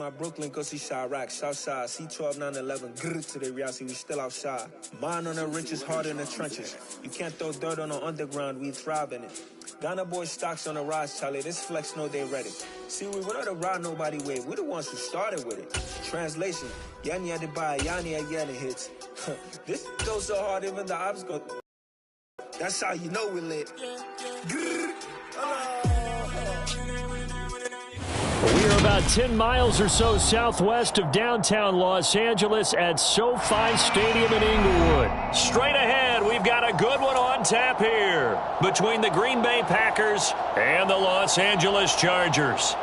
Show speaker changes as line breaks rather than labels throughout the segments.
my Brooklyn, go see Chirac, Southside, C12, 911, grrr to the reality, we still outside. Mine on the riches, hard in the trenches. You can't throw dirt on the underground, we thrive in it. Ghana boy stocks on the rise, Charlie, this flex know they ready. See, we without a ride nobody with, we the ones who started with it. Translation, Yani had to buy, Yani had Yanni hits. This goes so hard, even the ops go. That's how you know we lit. Grrr.
We are about 10 miles or so southwest of downtown Los Angeles at SoFi Stadium in Inglewood. Straight ahead, we've got a good one on tap here between the Green Bay Packers and the Los Angeles Chargers.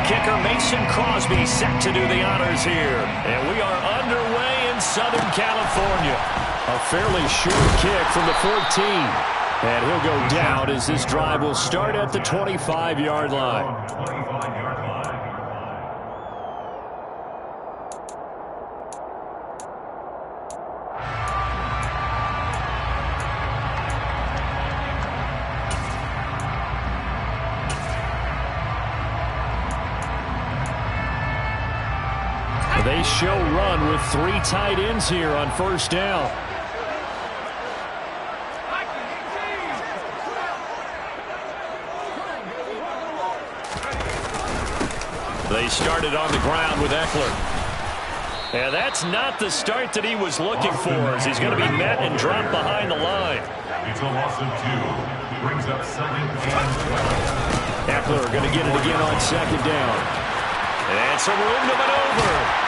Kicker Mason Crosby set to do the honors here. And we are underway in Southern California. A fairly short kick from the 14. And he'll go down as this drive will start at the 25-yard line. They show run with 3 tight ends here on first down. They started on the ground with Eckler. And that's not the start that he was looking for, as he's going to be met and dropped behind the line.
It's a loss of 2. Brings up 2nd and 12.
Eckler going to get it again on 2nd down. And some room to maneuver.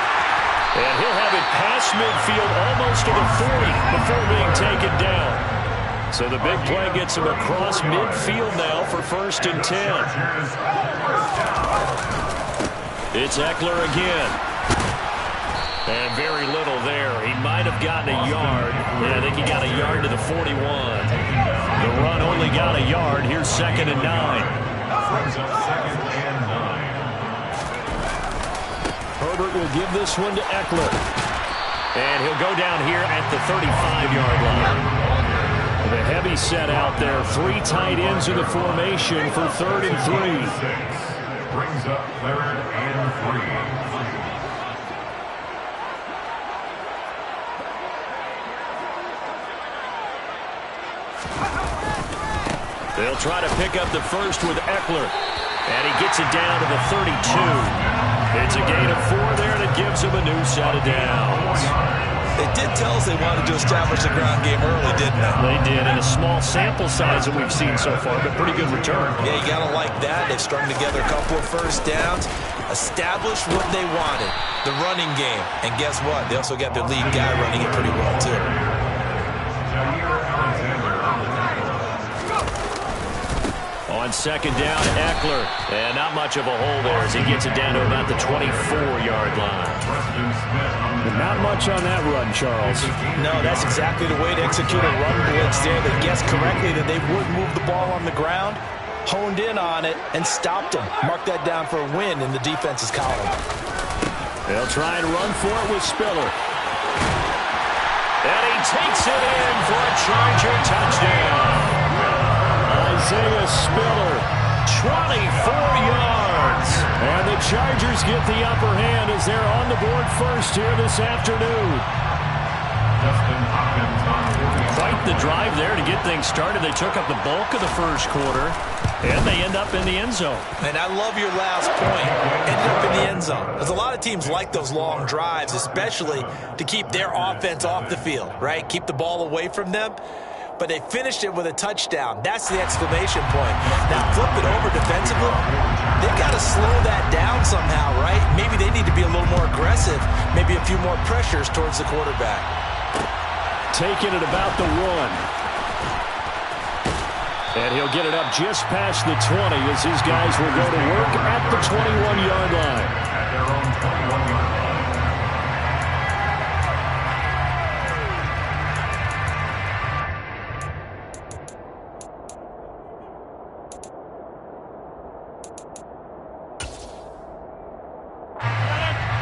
And he'll have it past midfield almost to the 40 before being taken down. So the big play gets him across midfield now for 1st and 10. It's Eckler again. And very little there. He might have gotten a yard. Yeah, I think he got a yard to the 41. The run only got a yard. Here's 2nd and 9.
Brings up 2nd and 9.
Herbert will give this one to Eckler. And he'll go down here at the 35-yard line. The heavy set out there. 3 tight ends in the formation for 3rd and 3.
Brings up 3rd and
3. They'll try to pick up the first with Eckler. And he gets it down to the 32. It's a gain of 4 there that gives him a new set of downs.
They did tell us they wanted to establish the ground game early, didn't they?
They did, in a small sample size that we've seen so far, but pretty good return.
Yeah, you got to like that. They've strung together a couple of first downs, established what they wanted, the running game. And guess what? They also got their lead guy running it pretty well, too.
On 2nd down, Eckler. And not much of a hole there as he gets it down to about the 24-yard line. Not much on that run, Charles.
No, that's exactly the way to execute a run blitz there. They guessed correctly that they would move the ball on the ground, honed in on it, and stopped them. Mark that down for a win in the defense's column.
They'll try and run for it with Spiller. And he takes it in for a Charger touchdown. Isaiah Spiller, 24 yards. And the Chargers get the upper hand as they're on the board first here this afternoon. Quite the drive there to get things started. They took up the bulk of the first quarter, and they end up in the end zone.
And I love your last point, ended up in the end zone. There's a lot of teams like those long drives, especially to keep their offense off the field, right? Keep the ball away from them. But they finished it with a touchdown. That's the exclamation point. Now flip it over defensively. They've got to slow that down somehow, right? Maybe they need to be a little more aggressive. Maybe a few more pressures towards the quarterback.
Taking it about the 1. And he'll get it up just past the 20 as his guys will go to work at the 21-yard line.
At their own 21-yard line.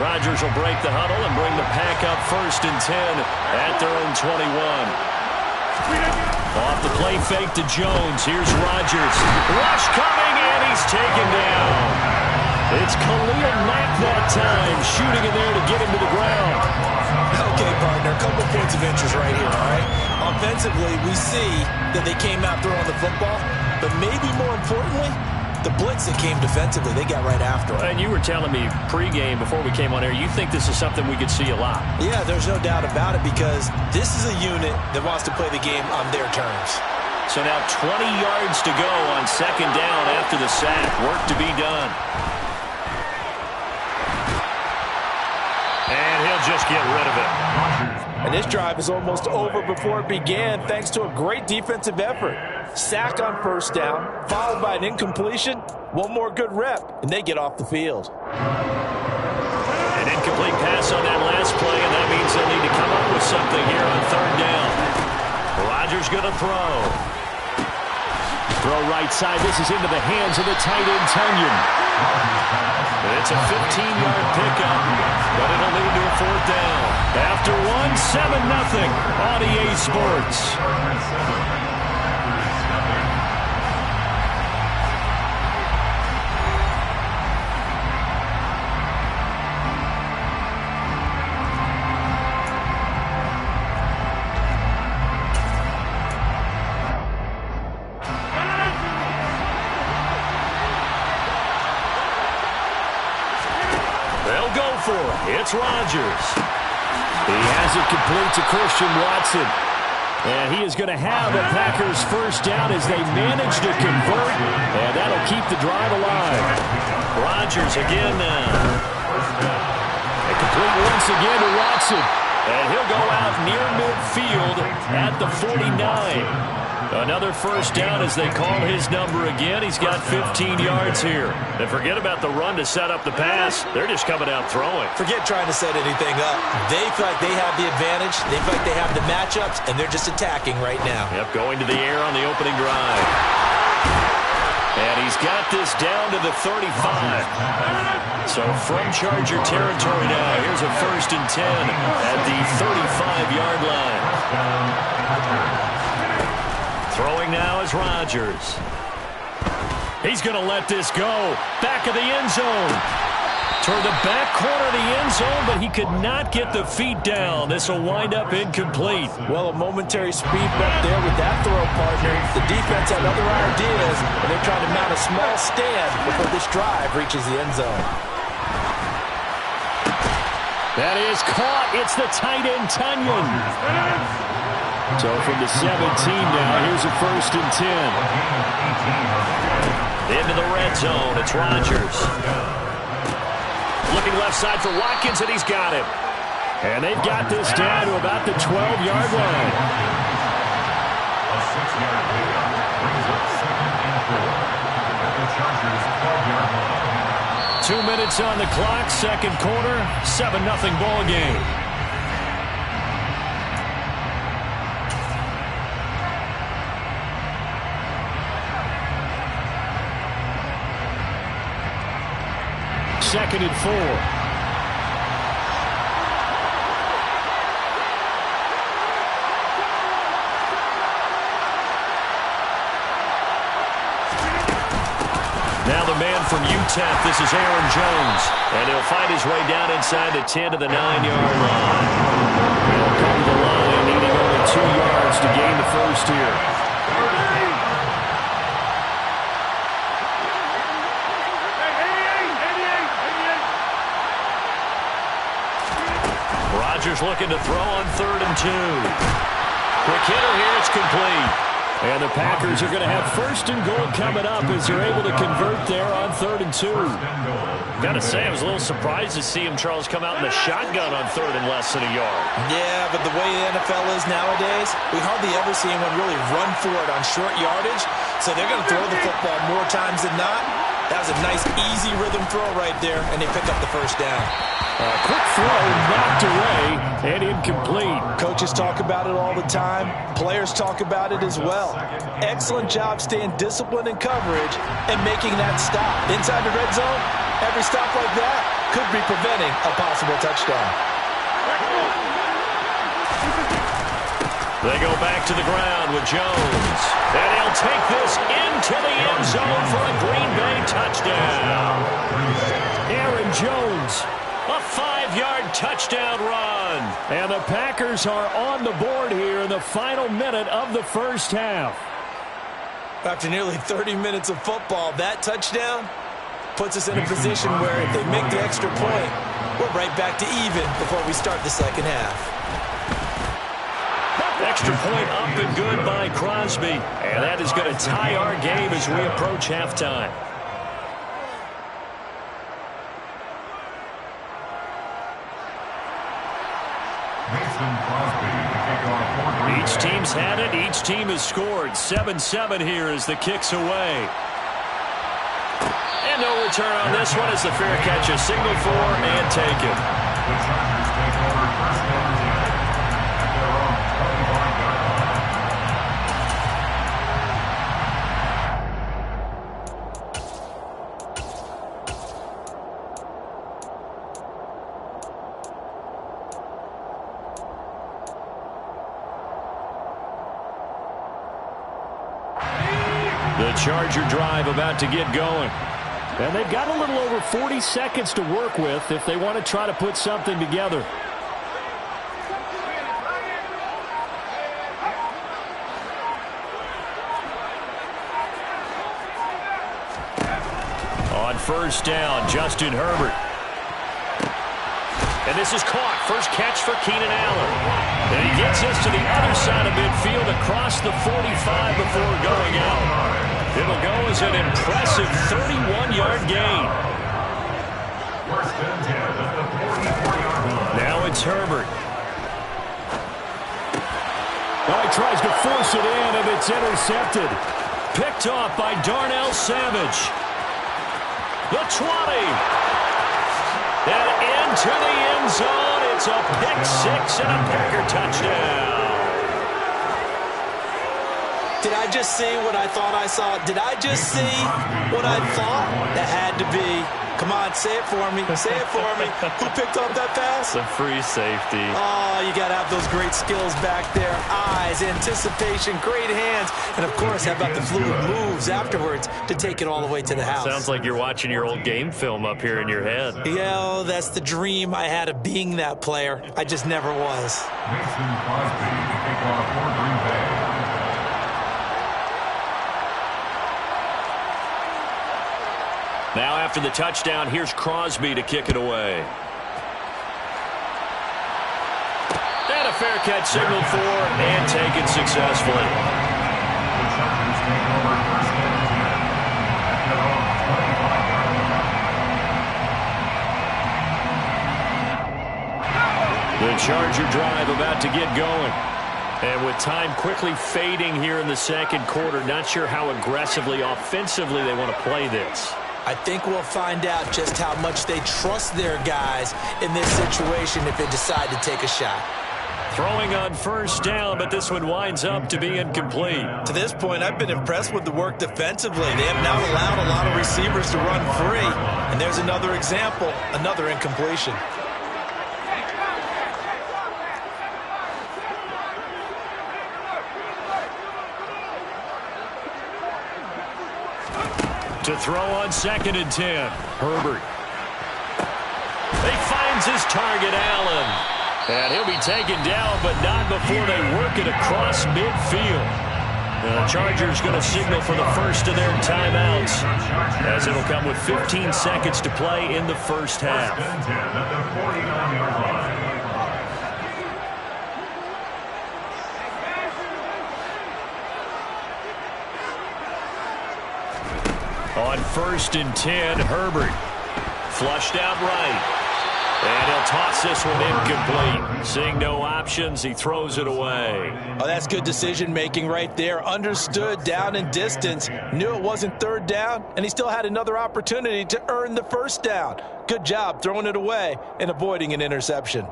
Rodgers will break the huddle and bring the pack up 1st and 10 at their own 21. Off the play fake to Jones. Here's Rodgers. Rush coming, and he's taken down. It's Khalil Mack that time, shooting in there to get him to the ground.
Okay, partner, a couple points of interest right here, all right? Offensively, we see that they came out throwing the football, but maybe more importantly, the blitz that came defensively, they got right after it.
And you were telling me pregame before we came on air, you think this is something we could see a lot.
Yeah, there's no doubt about it because this is a unit that wants to play the game on their terms.
So now 20 yards to go on 2nd down after the sack. Work to be done. And he'll just get rid of it.
And this drive is almost over before it began thanks to a great defensive effort. Sack on 1st down, followed by an incompletion. One more good rep, and they get off the field.
An incomplete pass on that last play, and that means they'll need to come up with something here on 3rd down. Rodgers going to throw. Throw right side. This is into the hands of the tight end, Tunyon. It's a 15-yard pickup, but it'll lead to a 4th down. After 7-0 on EA Sports. It's Rodgers. He has it complete to Christian Watson. And he is going to have a Packers 1st down as they manage to convert. And that'll keep the drive alive. Rodgers again now. And complete once again to Watson. And he'll go out near midfield at the 49. Another 1st down as they call his number again. He's got 15 yards here. And forget about the run to set up the pass. They're just coming out throwing.
Forget trying to set anything up. They feel like they have the advantage. They feel like they have the matchups, and they're just attacking right now.
Yep, going to the air on the opening drive. And he's got this down to the 35. So from Charger territory now, here's a 1st and 10 at the 35-yard line. Throwing now is Rodgers. He's going to let this go. Back of the end zone. Toward the back corner of the end zone, but he could not get the feet down. This will wind up incomplete.
Well, a momentary speed bump there with that throw, partner. The defense had other ideas, and they're trying to mount a small stand before this drive reaches the end zone.
That is caught. It's the tight end, Tunyon. So from the 17 now, here's a 1st and 10. Into the red zone, it's Rodgers. Looking left side for Watkins, and he's got him. And they've got this down to about the 12-yard line.
A 6-yard pickup brings up 2nd and 4 at the Chargers' 12-yard line.
2 minutes on the clock, 2nd quarter, 7-0 ball game. Second and 4. Now the man from UTEP, this is Aaron Jones. And he'll find his way down inside the 10 to the 9-yard line. He'll come to the line, needing only 2 yards to gain the 1st here. Rodgers looking to throw on 3rd and 2. Quick hitter here, it's complete. And the Packers are going to have 1st and goal coming up as they're able to convert there on 3rd and 2. Got to say, I was a little surprised to see him, Charles, come out in the shotgun on 3rd and less than a yard.
Yeah, but the way the NFL is nowadays, we hardly ever see anyone really run for it on short yardage. So they're going to throw the football more times than not. That was a nice, easy rhythm throw right there, and they pick up the 1st down.
Quick throw, knocked away, and incomplete.
Coaches talk about it all the time. Players talk about it as well. Excellent job staying disciplined in coverage and making that stop. Inside the red zone, every stop like that, could be preventing a possible touchdown.
They go back to the ground with Jones. And he'll take this into the end zone for a Green Bay touchdown. Aaron Jones, a 5-yard touchdown run. And the Packers are on the board here in the final minute of the first half.
After nearly 30 minutes of football, that touchdown puts us in a position where if they make the extra point, we're right back to even before we start the second half.
Extra point up and good by Crosby. And that is going to tie our game as we approach halftime. Each team's had it. Each team has scored. 7-7 here as the kick's away. And no return on this one as the fair catch is signaled for and taken.
The Chargers take over first down at their own 25-yard line.
The Charger drive about to get going. And they've got a little over 40 seconds to work with if they want to try to put something together. On first down, Justin Herbert. And this is caught. First catch for Keenan Allen. And he gets us to the other side of midfield across the 45 before going out. It'll go as an impressive 31-yard gain.
First and 10 at the 44-yard line.
Now it's Herbert. Now he tries to force it in, and it's intercepted. Picked off by Darnell Savage. The 20. And into the end zone. It's a pick six and a Packer touchdown.
Did I just see what I thought I saw? Did I just see what I thought? That had to be. Come on, say it for me. Say it for me. Who picked up that pass?
The free safety.
Oh, you got to have those great skills back there. Eyes, anticipation, great hands. And, of course, how about the fluid moves afterwards to take it all the way to the house?
Sounds like you're watching your old game film up here in your head.
Yeah, oh, that's the dream I had of being that player. I just never was.
Mason Crosby to kick off for Green Bay.
Now after the touchdown, here's Crosby to kick it away. And a fair catch signaled for and taken successfully.
The Chargers take over first and 10 at their own 25-yard line.
The Charger drive about to get going. And with time quickly fading here in the second quarter, not sure how aggressively, offensively they want to play this.
I think we'll find out just how much they trust their guys in this situation if they decide to take a shot.
Throwing on first down, but this one winds up to be incomplete.
To this point, I've been impressed with the work defensively. They have not allowed a lot of receivers to run free. And there's another example, another incompletion.
To throw on second and 10. Herbert. He finds his target, Allen. And he'll be taken down, but not before they work it across midfield. The Chargers going to signal for the first of their timeouts, as it'll come with 15 seconds to play in the first half.
First and 10 at the 49-yard line.
On first and 10, Herbert. Flushed out right. And he'll toss this one incomplete. Seeing no options, he throws it away.
Oh, that's good decision-making right there. Understood down and distance. Knew it wasn't third down, and he still had another opportunity to earn the first down. Good job throwing it away and avoiding an interception.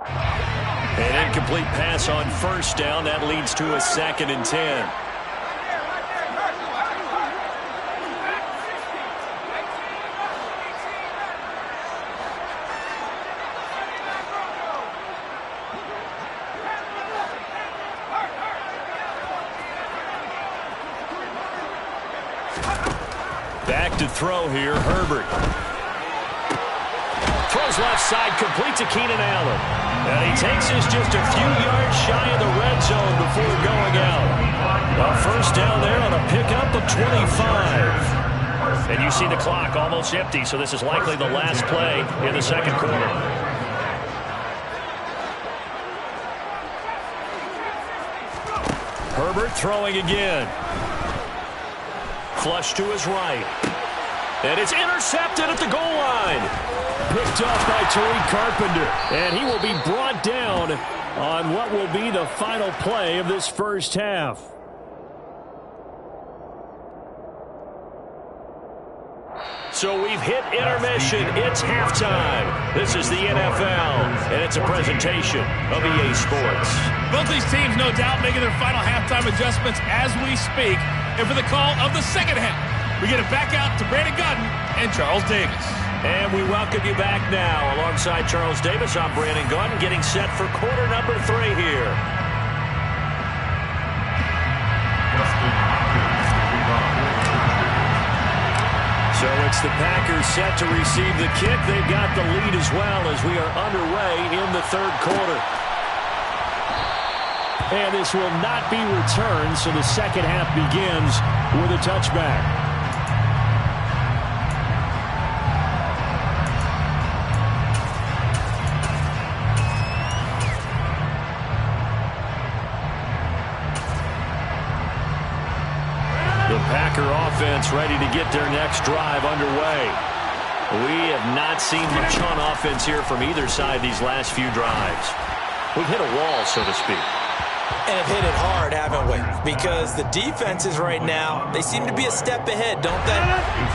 An incomplete pass on first down. That leads to a second and 10. back to throw here. Herbert. Throws left side, complete to Keenan Allen. And he takes this just a few yards shy of the red zone before going out. A first down there on a pickup of 25. And you see the clock almost empty, so this is likely the last play in the second quarter. Herbert throwing again. Flush to his right. And it's intercepted at the goal line. Picked off by Tariq Carpenter. And he will be brought down on what will be the final play of this first half. So we've hit intermission. It's halftime. This is the NFL, and it's a presentation of EA Sports.
Both these teams, no doubt, making their final halftime adjustments as we speak. And for the call of the second half, we get it back out to Brandon Gutton and Charles Davis.
And we welcome you back now. Alongside Charles Davis, I'm Brandon Gutton, getting set for quarter number 3 here. So it's the Packers set to receive the kick. They've got the lead as well as we are underway in the third quarter. And this will not be returned, so the second half begins with a touchback. The Packer offense ready to get their next drive underway. We have not seen much on offense here from either side these last few drives. We've hit a wall, so to speak.
And have hit it hard, haven't we? Because the defenses right now, they seem to be a step ahead, don't they?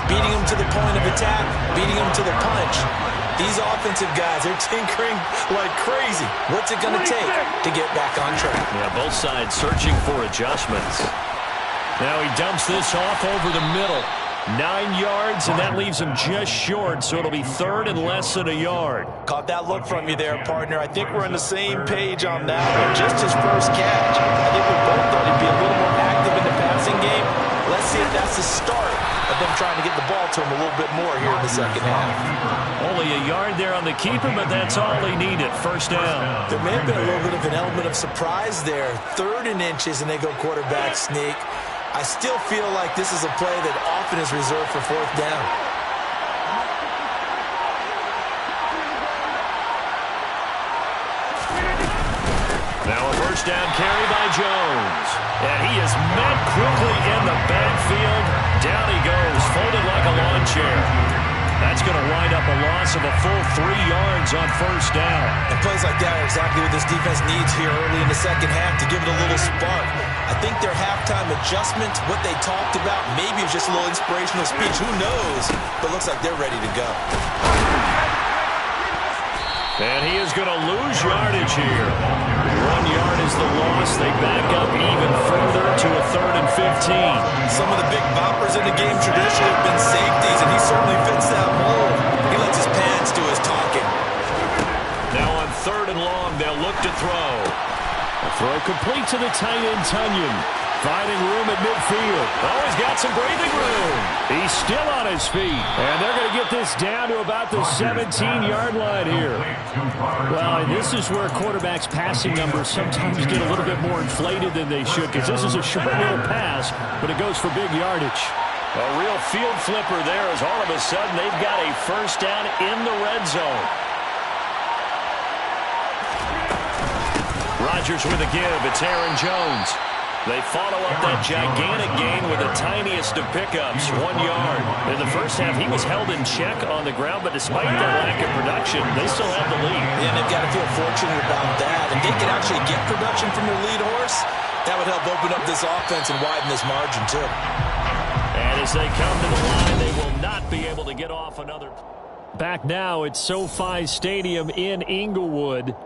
Beating them to the point of attack, beating them to the punch. These offensive guys, they're tinkering like crazy. What's it going to take to get back on track?
Yeah, both sides searching for adjustments. Now he dumps this off over the middle. 9 yards, and that leaves him just short, so it'll be third and less than a yard.
Caught that look from you there, partner. I think we're on the same page on that one. Just his first catch. I think we both thought he'd be a little more active in the passing game. Let's see if that's the start of them trying to get the ball to him a little bit more here in the second half.
Only a yard there on the keeper, but that's all he needed. First down.
There may have been a little bit of an element of surprise there. 3rd and inches, and they go quarterback sneak. I still feel like this is a play that often is reserved for 4th down.
Now a first down carry by Jones. And he is met quickly in the backfield. Down he goes, folded like a lawn chair. That's going to wind up a loss of a full 3 yards on first down.
And plays like that are exactly what this defense needs here early in the second half to give it a little spark. I think their halftime adjustment, what they talked about, maybe it was just a little inspirational speech. Who knows? But looks like they're ready to go.
And he is going to lose yardage here. 1 yard is the loss. They back up even further to a 3rd and 15.
Some of the big boppers in the game traditionally have been safeties, and he certainly fits that mold. He lets his pants do his talking.
Now on 3rd and long, they'll look to throw. A throw complete to the tight end, Tunyon. Finding room at midfield. Oh, he's got some breathing room. He's still on his feet. And they're going to get this down to about the 17-yard line here. Well, and this is where quarterbacks' passing numbers sometimes get a little bit more inflated than they should, because this is a short little pass, but it goes for big yardage. A real field flipper there as all of a sudden they've got a first down in the red zone. Rodgers with a give. It's Aaron Jones. They follow up that gigantic gain with the tiniest of pickups, 1 yard. In the first half, he was held in check on the ground, but despite that lack of production, they still have the lead.
Yeah, and they've got to feel fortunate about that. If they could actually get production from their lead horse, that would help open up this offense and widen this margin, too.
And as they come to the line, they will not be able to get off another. Back now at SoFi Stadium in Inglewood.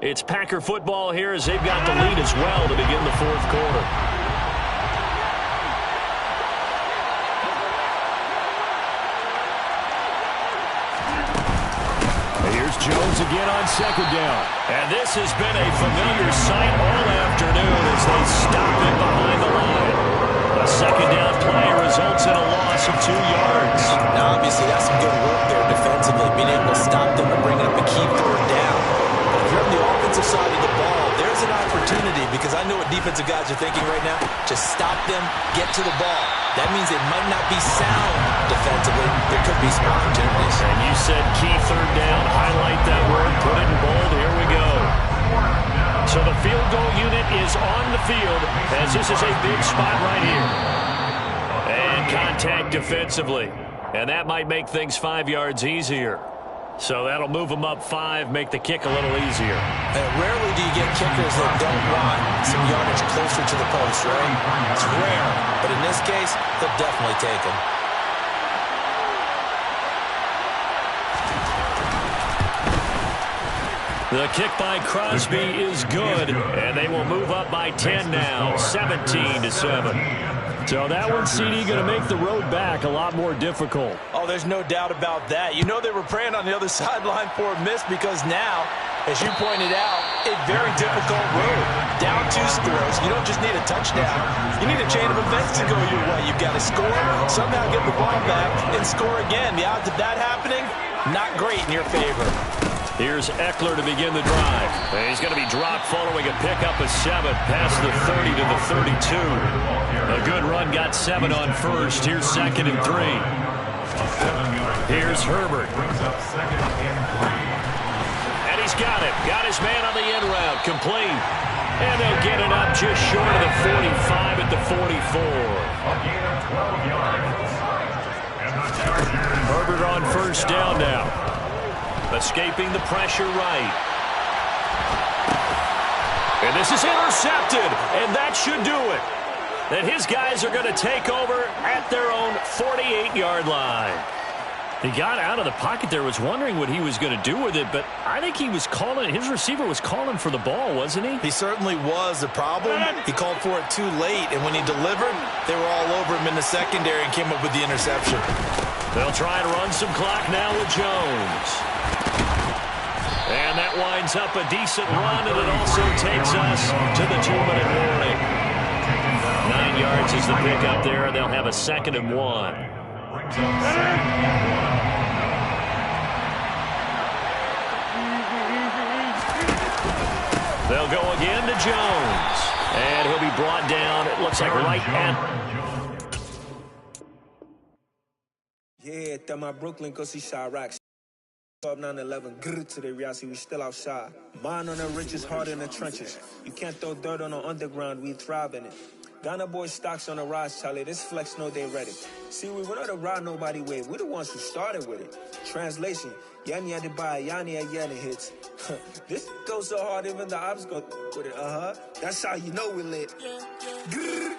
It's Packer football here as they've got the lead as well to begin the fourth quarter. Here's Jones again on 2nd down. And this has been a familiar sight all afternoon as they stop it behind the line. A Second down play results in a loss of 2 yards.
Now, obviously, that's some good work there defensively, being able to stop them and bringing up a key third down. But if you're on the offensive side of the ball, there's an opportunity, because I know what defensive guys are thinking right now. Just stop them, get to the ball. That means it might not be sound defensively. There could be some opportunities.
And you said key third down. Highlight that word. Put it in bold. Here we go. So the field goal unit is on the field, as this is a big spot right here. And contact defensively. And that might make things 5 yards easier. So that'll move them up 5, make the kick a little easier.
Rarely do you get kickers that don't want some yardage closer to the post, right? It's rare. But in this case, they'll definitely take him.
The kick by Crosby is good, and they will move up by 10 now, 17-7. So that one, CD, going to make the road back a lot more difficult.
Oh, there's no doubt about that. You know they were praying on the other sideline for a miss, because now, as you pointed out, a very difficult road. Down 2 scores. You don't just need a touchdown. You need a chain of events to go your way. You've got to score, somehow get the ball back, and score again. The odds of that happening, not great in your favor.
Here's Eckler to begin the drive. And he's going to be dropped following a pickup of 7 past the 30 to the 32. A good run got 7 on first. Here's 2nd and 3. Here's Herbert. And he's got it. Got his man on the in route. Complete. And they'll get it up just short of the 45 at the 44. Herbert on first down now. Escaping the pressure right. And this is intercepted, and that should do it. And his guys are going to take over at their own 48-yard line. He got out of the pocket there, was wondering what he was going to do with it, but I think he was calling, his receiver was calling for the ball, wasn't he?
He certainly was. The problem, he called for it too late, and when he delivered, they were all over him in the secondary and came up with the interception.
They'll try to run some clock now with Jones. And that winds up a decent run, and it also takes us to the 2-minute warning. 9 yards is the pickup there, and they'll have a 2nd and 1. They'll go again to Jones. And he'll be brought down, it looks like right at...
Yeah, that my Brooklyn, go see Chirac. 9/11, grrr to the reality, we still outside. Mine on the riches, heart in the trenches. You can't throw dirt on the underground, we thrive in it. Ghana boy stocks on the rise, Charlie. This flex know they ready. See, we were not to ride nobody with. We're the ones who started with it. Translation, Yanni had to buy, Yanni had Yanni hits. This goes so hard, even the ops go with it. That's how you know we lit. Grrr.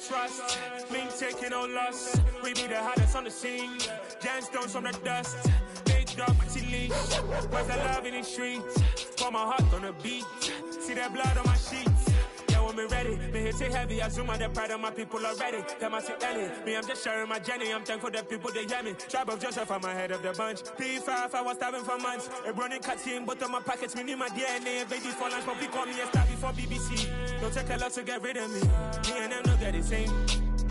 Trust, me taking no loss. We be the hottest on the scene. Gemstones from the dust. Big dog, pretty leash. Where's the love in the streets? Pour my heart on the beat. See that blood on my sheets. Yeah, when me ready, me hit it heavy. I zoom on the pride of my people already. Them I see Ellie. Me, I'm just sharing my journey. I'm thankful that people they hear me. Tribe of Joseph, I'm ahead of the bunch. P5, I was starving for months. A running cut team, but on my pockets, me need my DNA. Baby for lunch, but we call me a star before BBC. Don't take a lot to get rid of me. Me and them know that the same.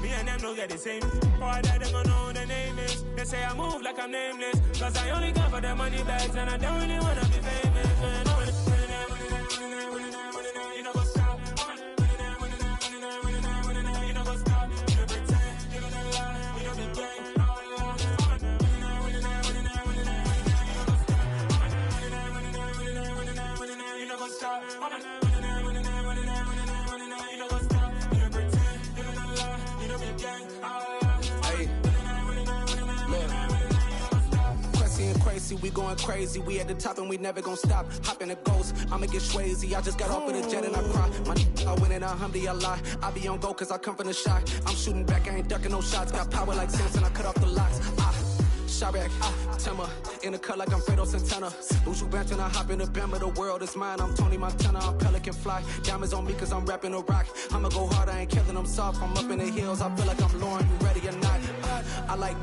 Me and them know that the same. Boy, that they gonna know who the name is. They say I move like I'm nameless. Cause I only come for the money bags and I don't really wanna be famous. You know what's up? You know what's up? You pretend, you don't lie, you don't be gang. You know what's up?
crazy, we going crazy. We at the top and we never gonna stop. Hop in the ghost, I'ma get swayzy. I just got off of the jet and I cry. My I win in a Humvee, I lie. I be on go cause I come from the shot. I'm shooting back, I ain't ducking no shots. Got power like Samson, I cut off the locks. Sharek, Timmer, in the cut like I'm Fredo Santana. Buju Banton, I hop in the Bama, the world is mine. I'm Tony Montana, I'm Pelican Fly. Diamonds on me cause I'm rapping a rock. I'ma go hard, I ain't killing them soft. I'm up in the hills, I feel like I'm Lauren, you ready or not? I like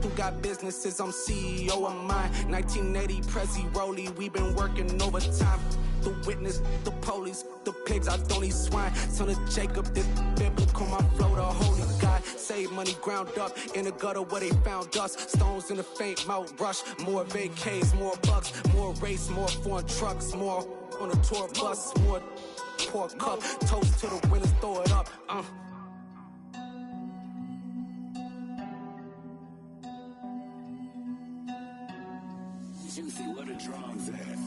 who got businesses, I'm CEO of mine. 1980 Prezi Rolly, we been working overtime. The witness, the police, the pigs, I don't eat swine. Son of Jacob, this biblical, my flow, the holy God. Save money ground up in the gutter where they found us. Stones in the faint Mount Rush. More vacays, more bucks, more race, more foreign trucks, more on a tour bus, more pour cup. Toast to the winners, throw it up.
Juicy, what a drums at.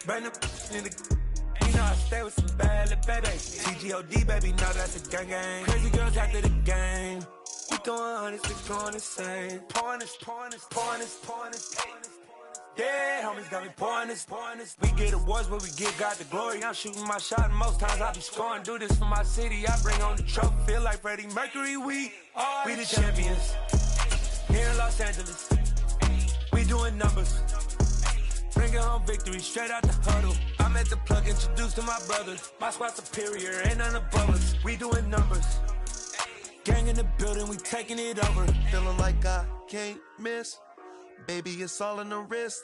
Bring the in the. You know I stay with some bad little baby. TGOD, baby, know that's a gang gang. Crazy girls after the game. We throwing hundreds, we going insane. Pouring this. Yeah, homies got me pouring this. We get awards, but we give God the glory. I'm shooting my shot, and most times I be scoring. Do this for my city, I bring on the trophy. Feel like Freddie Mercury, we the champions. Here in Los Angeles, we doing numbers. Bringing home victory straight out the huddle. I'm at the plug, introduced to my brothers. My squad superior, ain't none above us. We doing numbers. Gang in the building, we taking it over.
Feeling like I can't miss. Baby, it's all in the wrist.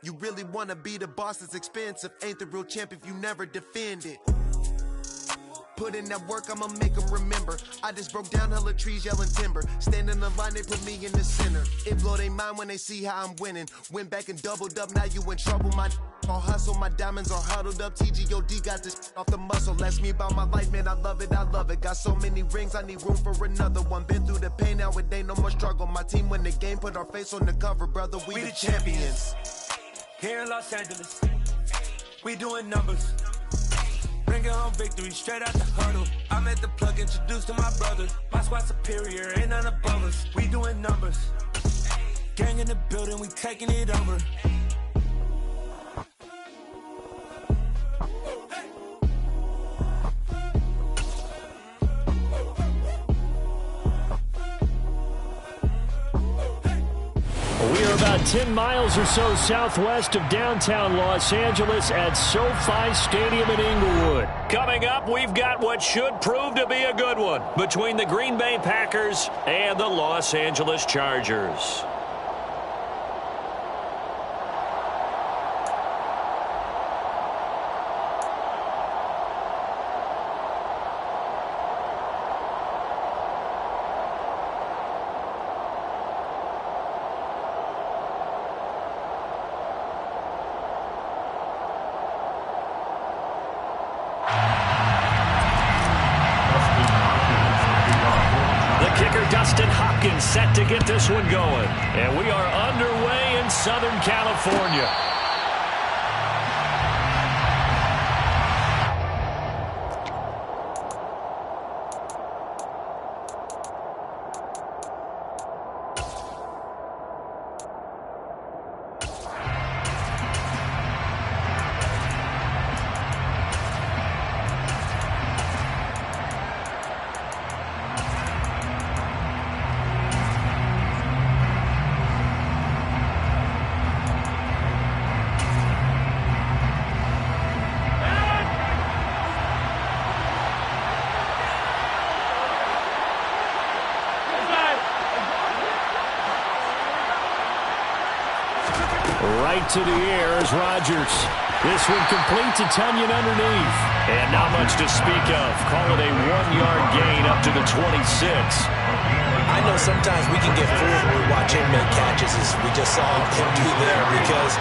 You really wanna be the boss, it's expensive. Ain't the real champ if you never defend it. Put in that work, I'ma make them remember. I just broke down hella trees, yelling timber. Stand in the line, they put me in the center. It blow they mind when they see how I'm winning. Went back and doubled up, now you in trouble. My all hustle, my diamonds are huddled up. TGOD got this off the muscle. That's me about my life, man, I love it. Got so many rings, I need room for another one. Been through the pain, now it ain't no more struggle. My team win the game, put our face on the cover, brother. We the champions.
Here in Los Angeles, we doing numbers. Bringing home victory straight out the huddle. I'm at the plug, introduced to my brothers. My squad superior, ain't none above us. We doing numbers. Gang in the building, we taking it over.
We are about 10 miles or so southwest of downtown Los Angeles at SoFi Stadium in Inglewood. Coming up, we've got what should prove to be a good one between the Green Bay Packers and the Los Angeles Chargers. Set to get this one going. And we are underway in Southern California. Right to the air is Rodgers. This one complete to Tunyon underneath. And not much to speak of. Call it a 1-yard gain up to the 26.
I know sometimes we can get fooled when we watch him make catches, as we just saw him do there, because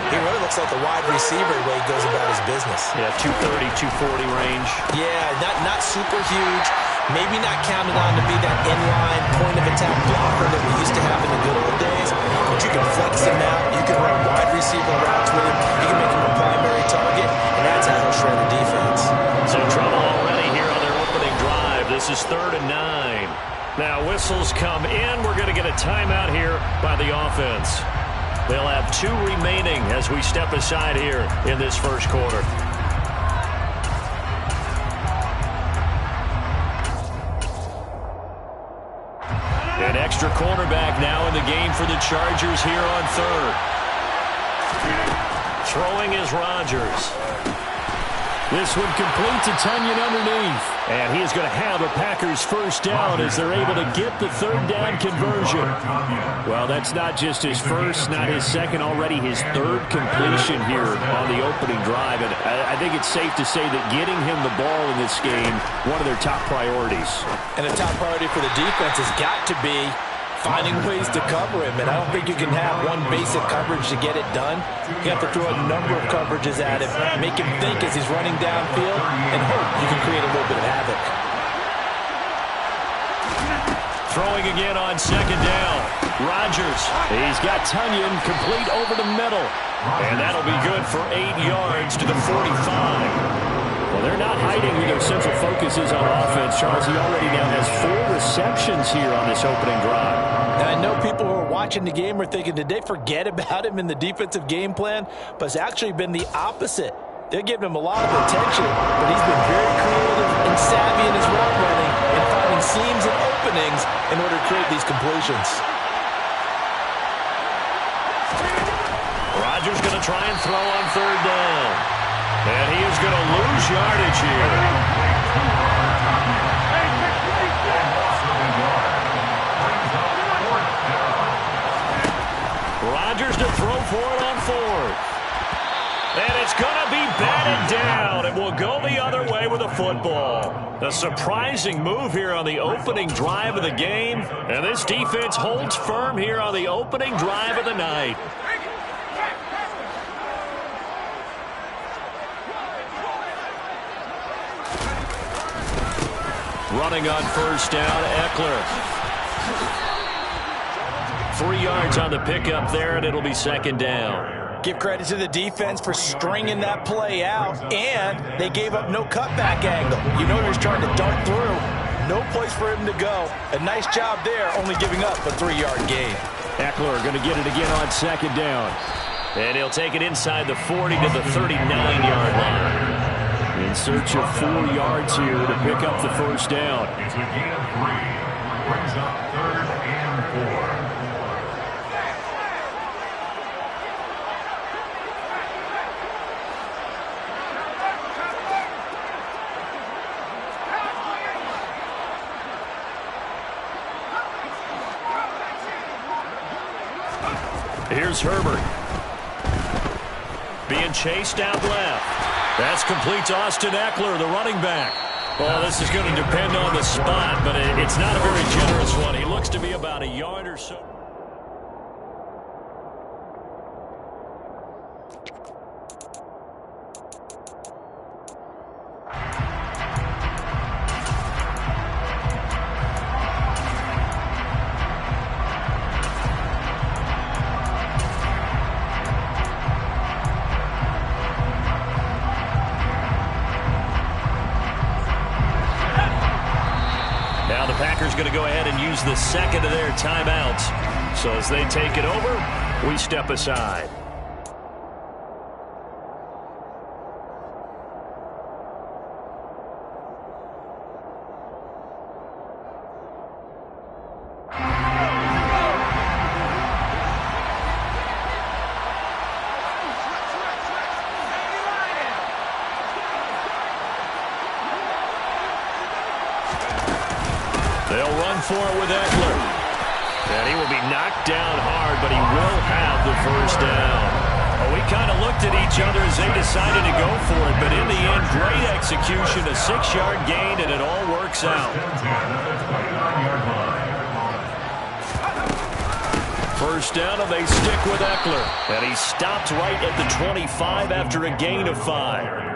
he really looks like a wide receiver the way he goes about his business.
Yeah, 230, 240 range.
Yeah, not super huge. Maybe not counted on to be that inline point-of-attack blocker that we used to have in the good old days, but you can flex him out. You can run wide receiver routes with him. You can make him a primary target, and that's how he'll shred a defense.
So trouble already here on their opening drive. This is 3rd and 9. Now whistles come in. We're going to get a timeout here by the offense. They'll have 2 remaining as we step aside here in this first quarter. An extra cornerback now in the game for the Chargers here on 3rd. Throwing is Rodgers. This one complete to Tunyon underneath. And he is going to have a Packers first down as they're able to get the 3rd down conversion. Well, that's not just his first, not his second, already his 3rd completion here on the opening drive. And I think it's safe to say that getting him the ball in this game, one of their top priorities.
And a top priority for the defense has got to be finding ways to cover him, and I don't think you can have one basic coverage to get it done. You have to throw a number of coverages at him, make him think as he's running downfield, and hope you can create a little bit of havoc.
Throwing again on 2nd down. Rodgers, he's got Tunyon complete over the middle, and that'll be good for 8 yards to the 45. Well, they're not hiding who their central focus is on offense, Charles. He already now has 4 receptions here on this opening drive.
And I know people who are watching the game are thinking, did they forget about him in the defensive game plan? But it's actually been the opposite. They're giving him a lot of attention, but he's been very creative and savvy in his route running and finding seams and openings in order to create these completions.
Rodgers going to try and throw on 3rd down. And he is going to lose yardage here. Rodgers to throw for it on 4th. And it's going to be batted down. It will go the other way with a football. A surprising move here on the opening drive of the game. And this defense holds firm here on the opening drive of the night. Running on 1st down, Eckler. 3 yards on the pickup there, and it'll be 2nd down.
Give credit to the defense for stringing that play out, and they gave up no cutback angle. You know he was trying to dart through. No place for him to go. A nice job there, only giving up a 3-yard gain.
Eckler going to get it again on 2nd down. And he'll take it inside the 40 to the 39-yard line. In search of 4 yards here to pick up the first down.
It's a gain of 3. Brings up 3rd and 4.
Here's Herbert. Being chased out left. That's complete to Austin Eckler, the running back. Well, this is going to depend on the spot, but it's not a very generous one. He looks to be about a yard or so. Going to go ahead and use the second of their timeouts. So as they take it over, we step aside. They'll run for it with Eckler. And he will be knocked down hard, but he will have the first down. A we kind of looked at each other as they decided to go for it, but in the end, great execution, a 6-yard gain, and it all works out. First down, and they stick with Eckler. And he stopped right at the 25 after a gain of 5.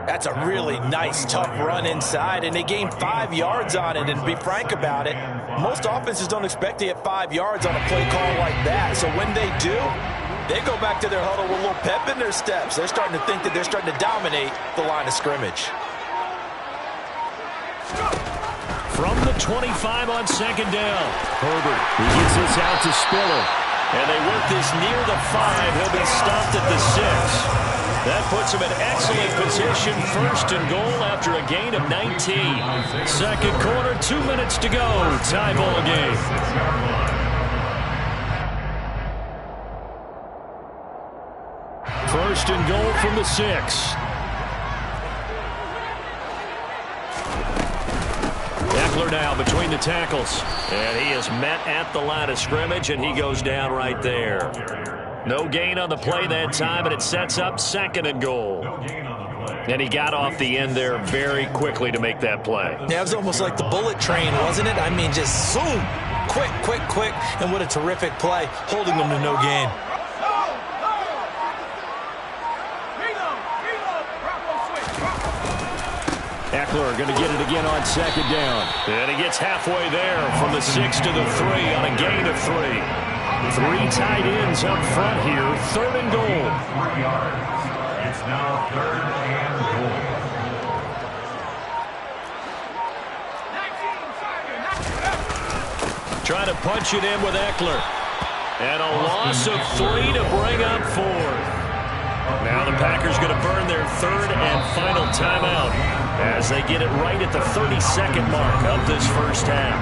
That's a really nice, tough run inside, and they gained 5 yards on it. And to be frank about it, most offenses don't expect to get 5 yards on a play call like that. So when they do, they go back to their huddle with a little pep in their steps. They're starting to think that they're starting to dominate the line of scrimmage.
From the 25 on second down, Herbert, he gets this out to Spiller. And they work this near the 5. He'll be stopped at the 6. That puts him in excellent position, first and goal after a gain of 19. Second quarter, 2 minutes to go. Tie ball game. First and goal from the 6. Eckler now between the tackles. And he is met at the line of scrimmage, and he goes down right there. No gain on the play that time, and it sets up second and goal. And he got off the end there very quickly to make that play.
Yeah, it was almost like the bullet train, wasn't it? I mean, just zoom. Quick, quick, quick. And what a terrific play, holding them to no gain.
Eckler going to get it again on second down. And he gets halfway there from the 6 to the 3 on a gain of 3. 3 tight ends up front here. Third and goal.
3 yards. It's now third and goal.
Trying to punch it in with Eckler. And a loss of 3 to bring up 4. Now the Packers going to burn their third and final timeout as they get it right at the 30-second mark of this first half.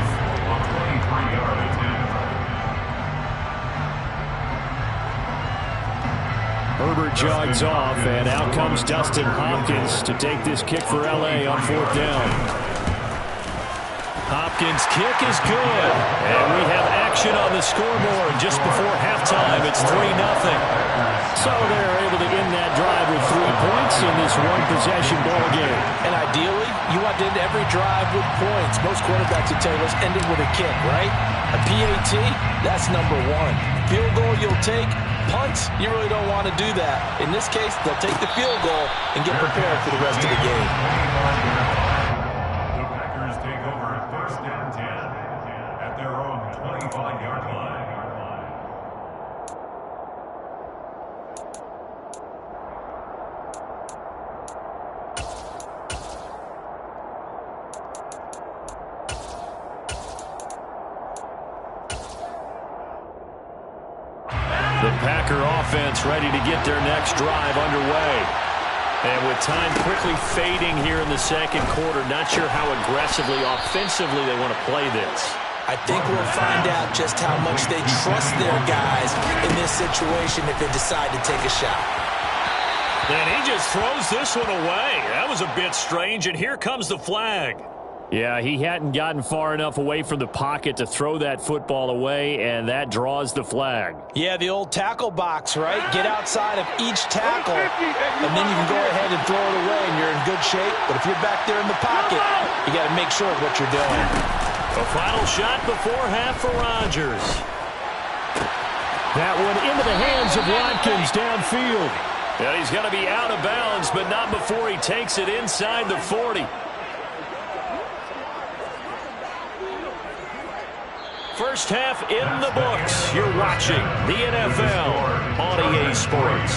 Herbert jogs off, and out comes Dustin Hopkins to take this kick for L.A. on fourth down. Hopkins' kick is good, and we have action on the scoreboard just before halftime. It's 3-0. So they're able to end that drive with 3 points in this one-possession ball game.
And ideally, you want to end every drive with points. Most quarterbacks will tell you, let's end it with a kick, right? A PAT, that's number 1. Field goal you'll take. Punt, you really don't want to do that. In this case, they'll take the field goal and get prepared for the rest of the game.
The Packers take over first and 10 at their own 25-yard line.
The Packer offense ready to get their next drive underway. And with time quickly fading here in the second quarter, not sure how aggressively, offensively they want to play this.
I think we'll find out just how much they trust their guys in this situation if they decide to take a shot.
And he just throws this one away. That was a bit strange, and here comes the flag. Yeah, he hadn't gotten far enough away from the pocket to throw that football away, and that draws the flag.
Yeah, the old tackle box, right? Get outside of each tackle, and then you can go ahead and throw it away, and you're in good shape. But if you're back there in the pocket, you got to make sure of what you're doing.
A final shot before half for Rodgers. That one into the hands of Watkins downfield. And he's going to be out of bounds, but not before he takes it inside the 40. First half in the books. You're watching the NFL on EA Sports.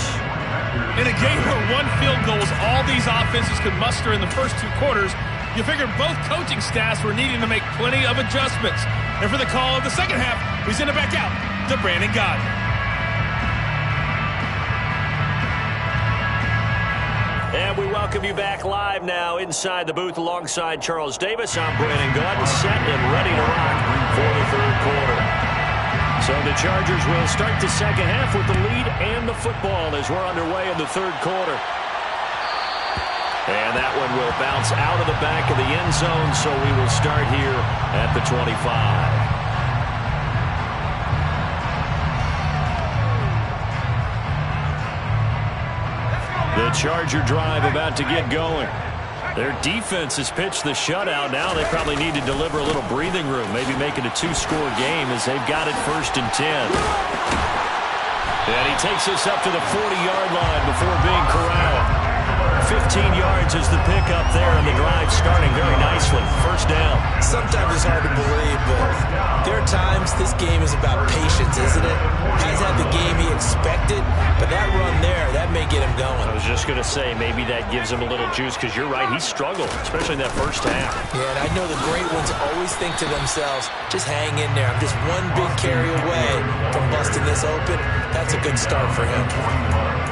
In a game where one field goal was all these offenses could muster in the first 2 quarters, you figured both coaching staffs were needing to make plenty of adjustments. And for the call of the second half, we send it back out to Brandon Godden.
And we welcome you back live now inside the booth alongside Charles Davis. I'm Brandon Godden, set and ready to rock for the third quarter. So the Chargers will start the second half with the lead and the football as we're underway in the third quarter. And that one will bounce out of the back of the end zone, so we will start here at the 25. The Charger drive about to get going. Their defense has pitched the shutout. Now they probably need to deliver a little breathing room, maybe make it a 2-score game as they've got it 1st and 10. And he takes us up to the 40-yard line before being corralled. 15 yards is the pickup there, and the drive starting very nicely. 1st down.
Sometimes it's hard to believe, but there are times this game is about patience, isn't it? Has had the game he expected, but that run there, that may get him going.
I was just going to say, maybe that gives him a little juice, because you're right, he struggled, especially in that 1st half.
Yeah, and I know the great ones always think to themselves, just hang in there. I'm just one big carry away from busting this open. That's a good start for him.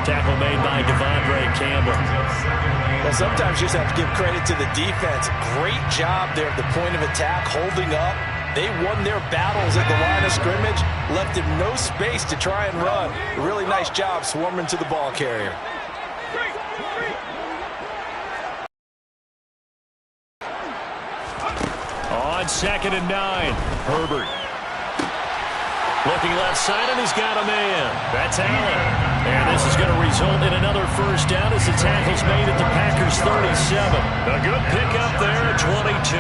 Tackle made by Devondre Campbell.
Well, sometimes you just have to give credit to the defense. Great job there at the point of attack, holding up. They won their battles at the line of scrimmage, left him no space to try and run. A really nice job swarming to the ball carrier.
On 2nd and 9, Herbert. Looking left side, and he's got a man. That's Allen. And this is going to result in another 1st down as the tackle's made at the Packers' 37. A good pickup there at 22.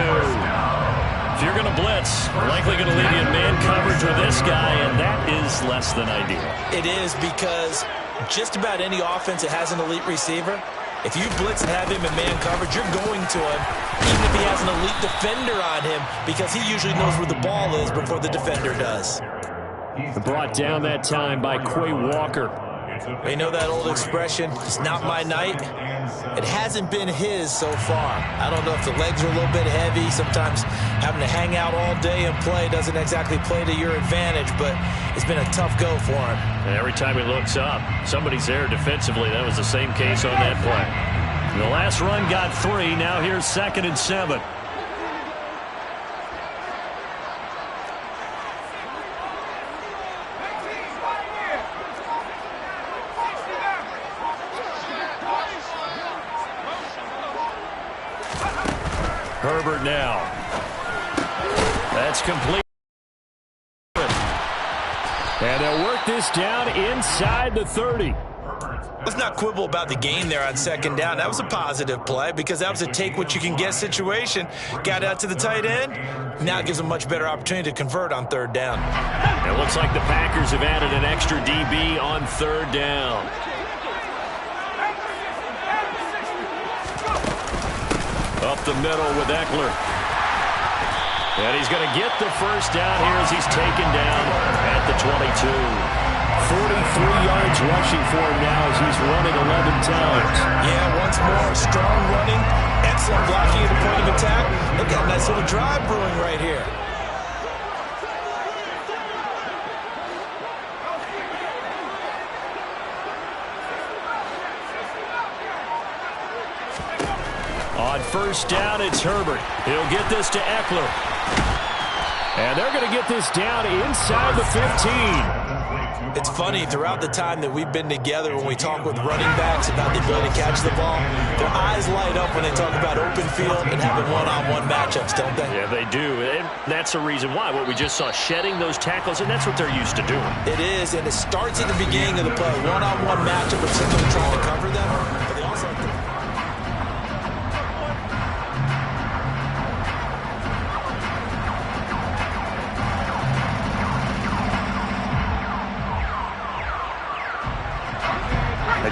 If you're going to blitz, likely going to leave you in man coverage with this guy, and that is less than ideal.
It is, because just about any offense that has an elite receiver, if you blitz and have him in man coverage, you're going to him, even if he has an elite defender on him, because he usually knows where the ball is before the defender does.
Brought down that time by Quay Walker.
We know that old expression, it's not my night. It hasn't been his so far. I don't know if the legs are a little bit heavy. Sometimes having to hang out all day and play doesn't exactly play to your advantage, but it's been a tough go for him.
And every time he looks up, somebody's there defensively. That was the same case on that play. The last run got 3. Now here's 2nd and 7. Herbert now. That's complete. And they'll work this down inside the 30.
Let's not quibble about the gain there on 2nd down. That was a positive play because that was a take-what-you-can-get situation. Got out to the tight end. Now it gives them a much better opportunity to convert on 3rd down.
It looks like the Packers have added an extra DB on 3rd down. Up the middle with Eckler. And he's going to get the 1st down here as he's taken down at the 22. 43 yards rushing for him now as he's running 11 times.
Yeah, once more, strong running, excellent blocking at the point of attack. They've got a nice little drive brewing right here.
On 1st down, it's Herbert. He'll get this to Eckler. And they're going to get this down inside the 15.
It's funny, throughout the time that we've been together, when we talk with running backs about the ability to catch the ball, their eyes light up when they talk about open field and having one-on-one matchups, don't they?
Yeah, they do. And that's the reason why. What we just saw, shedding those tackles, and that's what they're used to doing.
It is, and it starts at the beginning of the play. One-on-one matchup with somebody trying to cover them, but they also have to...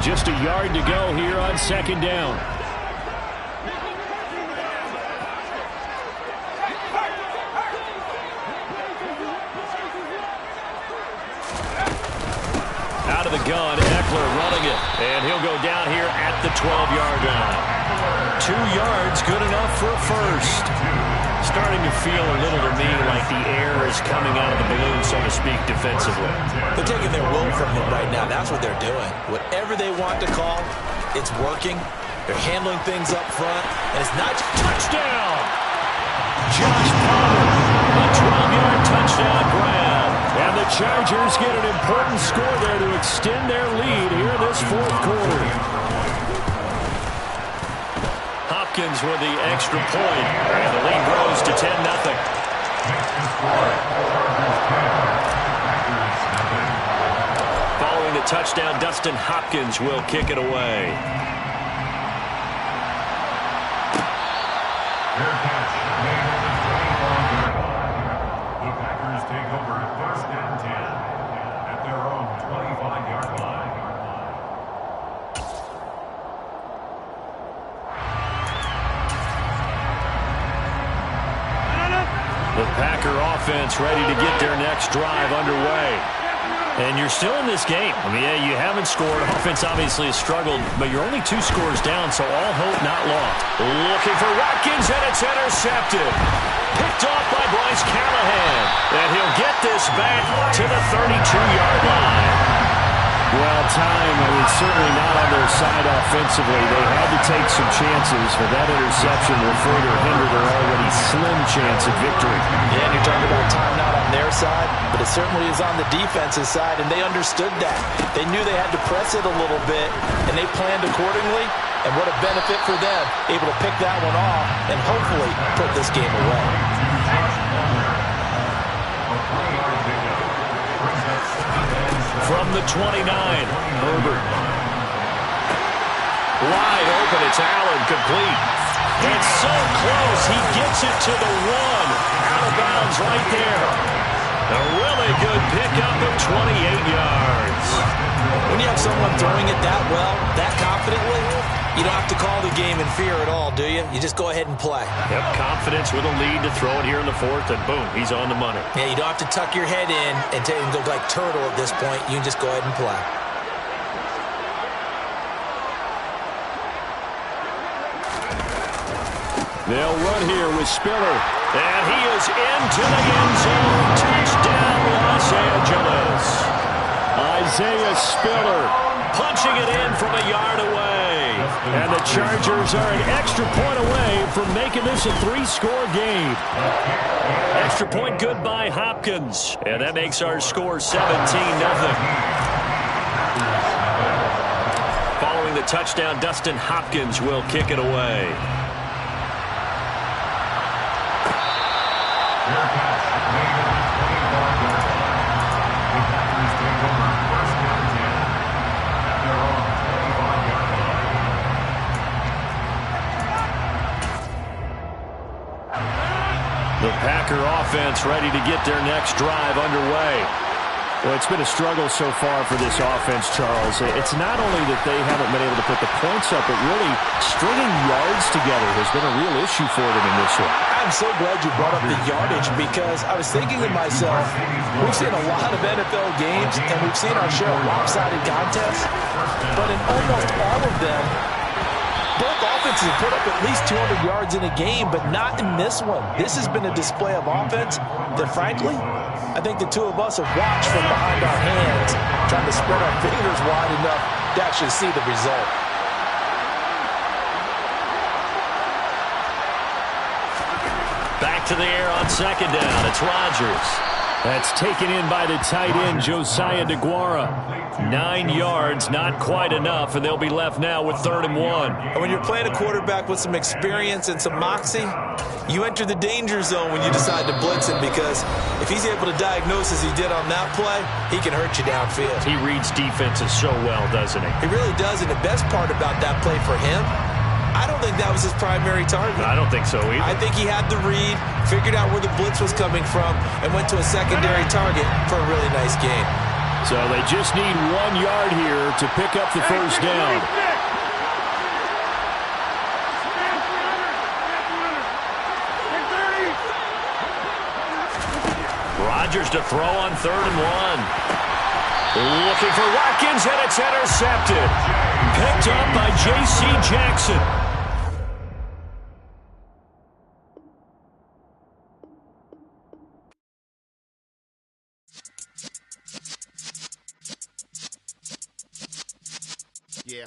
Just a yard to go here on 2nd down. Out of the gun, Eckler running it. And he'll go down here at the 12-yard line. 2 yards, good enough for a 1st. Starting to feel a little to me like the air is coming out of the balloon, so to speak, defensively.
They're taking their will from him right now. That's what they're doing. Whatever they want to call, it's working. They're handling things up front, and it's not just
touchdown. Josh Palmer, a 12-yard touchdown grab. And the Chargers get an important score there to extend their lead here in this 4th quarter. Hopkins with the extra point, and the lead grows to 10-0. Following the touchdown, Dustin Hopkins will kick it away.
catch made at the 24-yard line. The Packers take over 1st and 10 at their own 25-yard line.
The Packer offense ready to get their next drive underway. And you're still in this game. I mean, yeah, you haven't scored. Offense obviously has struggled, but you're only 2 scores down, so all hope not lost. Looking for Watkins, and it's intercepted. Picked off by Bryce Callahan. And he'll get this back to the 32-yard line. Well, time, I mean, certainly not on their side offensively. They had to take some chances, but that interception will further hinder their already slim chance at victory.
Yeah, and you're talking about time not on their side, but it certainly is on the defense's side, and they understood that. They knew they had to press it a little bit, and they planned accordingly, and what a benefit for them, able to pick that one off and hopefully put this game away.
From the 29, Herbert. Wide open, it's Allen, complete. It's so close, he gets it to the 1. Out of bounds right there. A really good pickup of 28 yards.
When you have someone throwing it that well, that confidently, you don't have to call the game in fear at all, do you? You just go ahead and play.
Yep, confidence with a lead to throw it here in the 4th, and boom, he's on the money.
Yeah, you don't have to tuck your head in and go like turtle at this point. You can just go ahead and play.
They'll run here with Spiller. And he is into the end zone. Touchdown, Los Angeles. Isaiah Spiller punching it in from a yard away. And the Chargers are an extra point away from making this a 3-score game. Extra point good by Hopkins. And that makes our score 17-0. Following the touchdown, Dustin Hopkins will kick it away. The Packer offense ready to get their next drive underway. Well, it's been a struggle so far for this offense, Charles. It's not only that they haven't been able to put the points up, but really stringing yards together has been a real issue for them in this one.
I'm so glad you brought up the yardage because I was thinking to myself, we've seen a lot of NFL games and we've seen our share of lopsided contests, but in almost all of them, both offenses have put up at least 200 yards in a game, but not in this one. This has been a display of offense that, frankly, I think the two of us have watched from behind our hands, trying to spread our fingers wide enough to actually see the result.
Back to the air on 2nd down. It's Rodgers. That's taken in by the tight end, Josiah DeGuara. 9 yards, not quite enough, and they'll be left now with 3rd and 1.
And when you're playing a quarterback with some experience and some moxie, you enter the danger zone when you decide to blitz him because if he's able to diagnose as he did on that play, he can hurt you downfield.
He reads defenses so well, doesn't he?
He really does, and the best part about that play for him, I don't think that was his primary target.
I don't think so either.
I think he had the read, figured out where the blitz was coming from, and went to a secondary target for a really nice game.
So they just need 1 yard here to pick up the first down. Rodgers to throw on 3rd and 1. Looking for Watkins, and it's intercepted. Picked up by J.C. Jackson.
Yeah.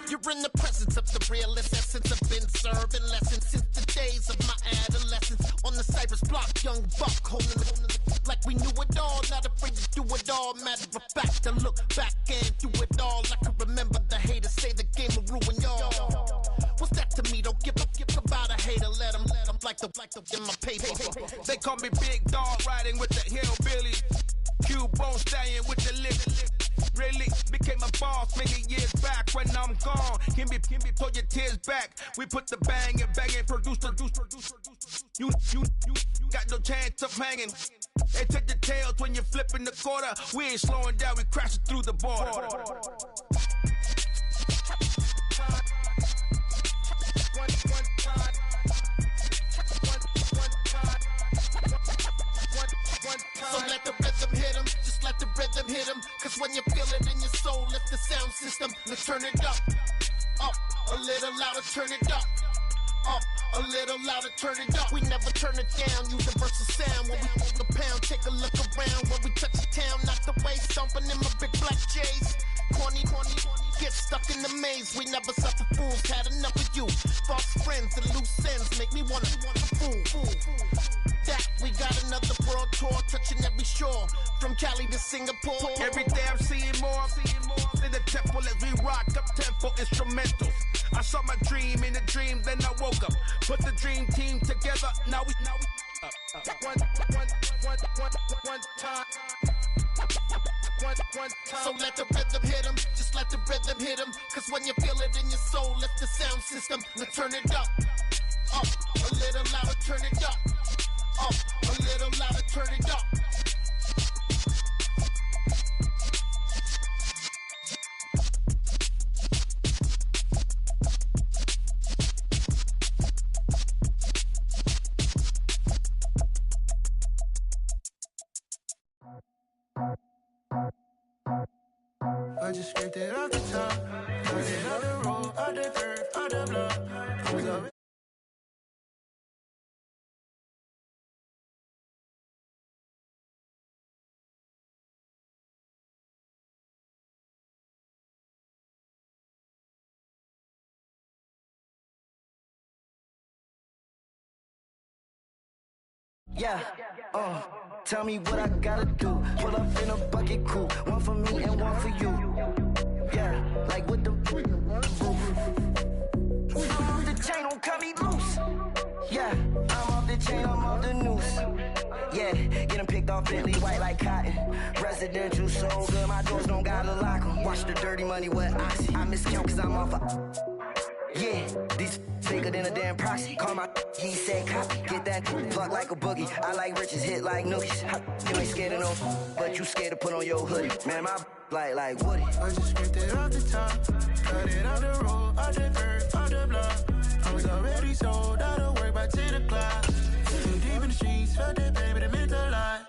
You're in the presence of the realest essence. I've been serving lessons since the days of my adolescence. On the Cypress block, young buck holding it like we knew it all. Not afraid to do it all. Matter of fact, I look back and do it all. I can remember the haters say the game will ruin y'all. What's that to me? Don't give about a hater. Let them like the in my paper. They call me Big Dog, riding with the hillbilly. Cube bone stallion with the lip. Really became a boss many years back when I'm
gone. Can be, pull your tears back. We put the bang and produce. You got no chance of hanging. They take the tails when you're flipping the quarter. We ain't slowing down, we crashing through the border.
So let the rhythm hit him, just let the rhythm hit him. Cause when you feel it in your soul, lift the sound system. Let's turn it up, a little louder, turn it up, a little louder, turn it up. We never turn it down, universal sound. When we hold the pound, take a look around. When we touch the town, knock the way, stomping in my big black J's. Corny, get stuck in the maze. We never suffer fools, had enough of you. False friends and loose ends make me wanna fool. That we got another world tour, touching every shore, from Cali to Singapore.
Every day I'm seeing more in the temple as we rock up tempo instrumentals. I saw my dream in a dream, then I woke up. Put the dream team together. Now we one time.
So let the rhythm hit him, just let the rhythm hit him. Cause when you feel it in your soul, lift the sound system. Let's turn it up, a little louder, turn it up, a little louder, turn it up.
I just scraped it off the top, cut it out the road, out the curve, out the block.
Yeah, tell me what I gotta do. Pull up in a bucket crew, one for me and one for you. Yeah, like with the roof. I'm off the chain, don't cut me loose. Yeah, I'm off the chain, I'm off the noose. Yeah, get them picked off Bentley, white like cotton. Residential so good, my doors don't gotta lock them. Watch the dirty money with oxy. I miscount cause I'm off a... Yeah, these bigger than a damn proxy. Call my he said copy. Get that pluck like a boogie. I like riches, hit like nookies. You ain't scared of no, but you scared to put on your hoodie. Man, my like Woody.
I just scraped it off the top, cut it out the road, out the curve, out the block. I was already sold out of work by 10 o'clock. Too deep in the streets, felt that baby, that meant a lot.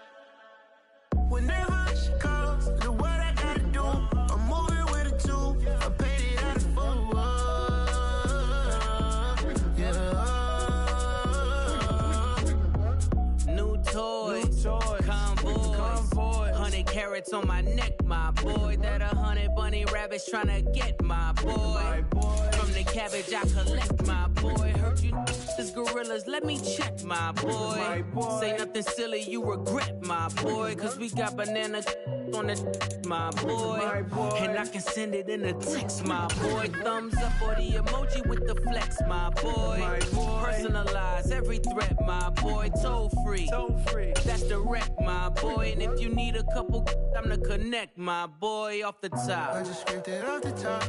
Whenever she calls, the what I gotta do, I'm moving with a two. I paid it out of full.
Toy, convoy, 100 carats on my neck, my boy. That 100 bunny rabbits tryna get my boy. From the cabbage I collect, my boy. Heard you this gorillas, let me check, my boy. Say nothing silly, you regret, my boy. Cause we got banana on the my boy. And I can send it in a text, my boy. Thumbs up or the emoji with the flex, my boy. Personalize every threat, my boy. Toll free. That's direct, my boy. And if you need a couple, I'm to connect, my boy, off the top.
I just scraped it off the top,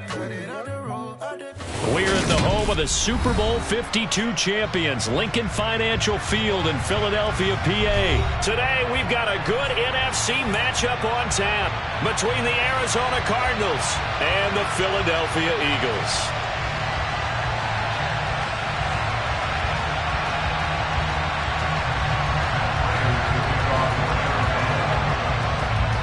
cut it out the road, out the...
We're at the home of the Super Bowl 52 champions, Lincoln Financial Field in Philadelphia, PA. Today, we've got a good NFC matchup on tap between the Arizona Cardinals and the Philadelphia Eagles.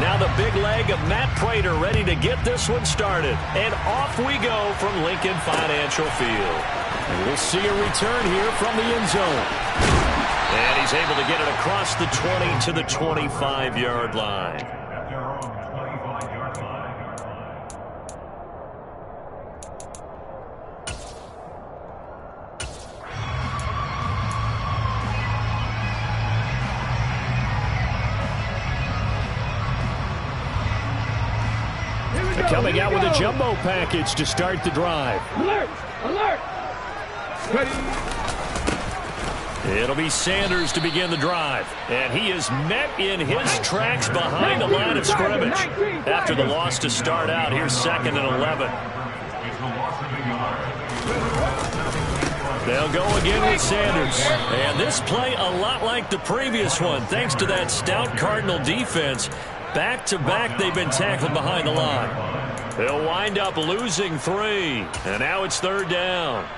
Now the big leg of Matt Prater ready to get this one started. And off we go from Lincoln Financial Field. And we'll see a return here from the end zone. And he's able to get it across the 20 to the 25-yard line. Coming out with a jumbo package to start the drive.
Alert! Alert! Ready.
It'll be Sanders to begin the drive. And he is met in his tracks behind the line of scrimmage. After the loss to start out, here's 2nd and 11. They'll go again with Sanders. And this play a lot like the previous one, thanks to that stout Cardinal defense. Back-to-back, they've been tackled behind the line. They'll wind up losing 3. And now it's 3rd down.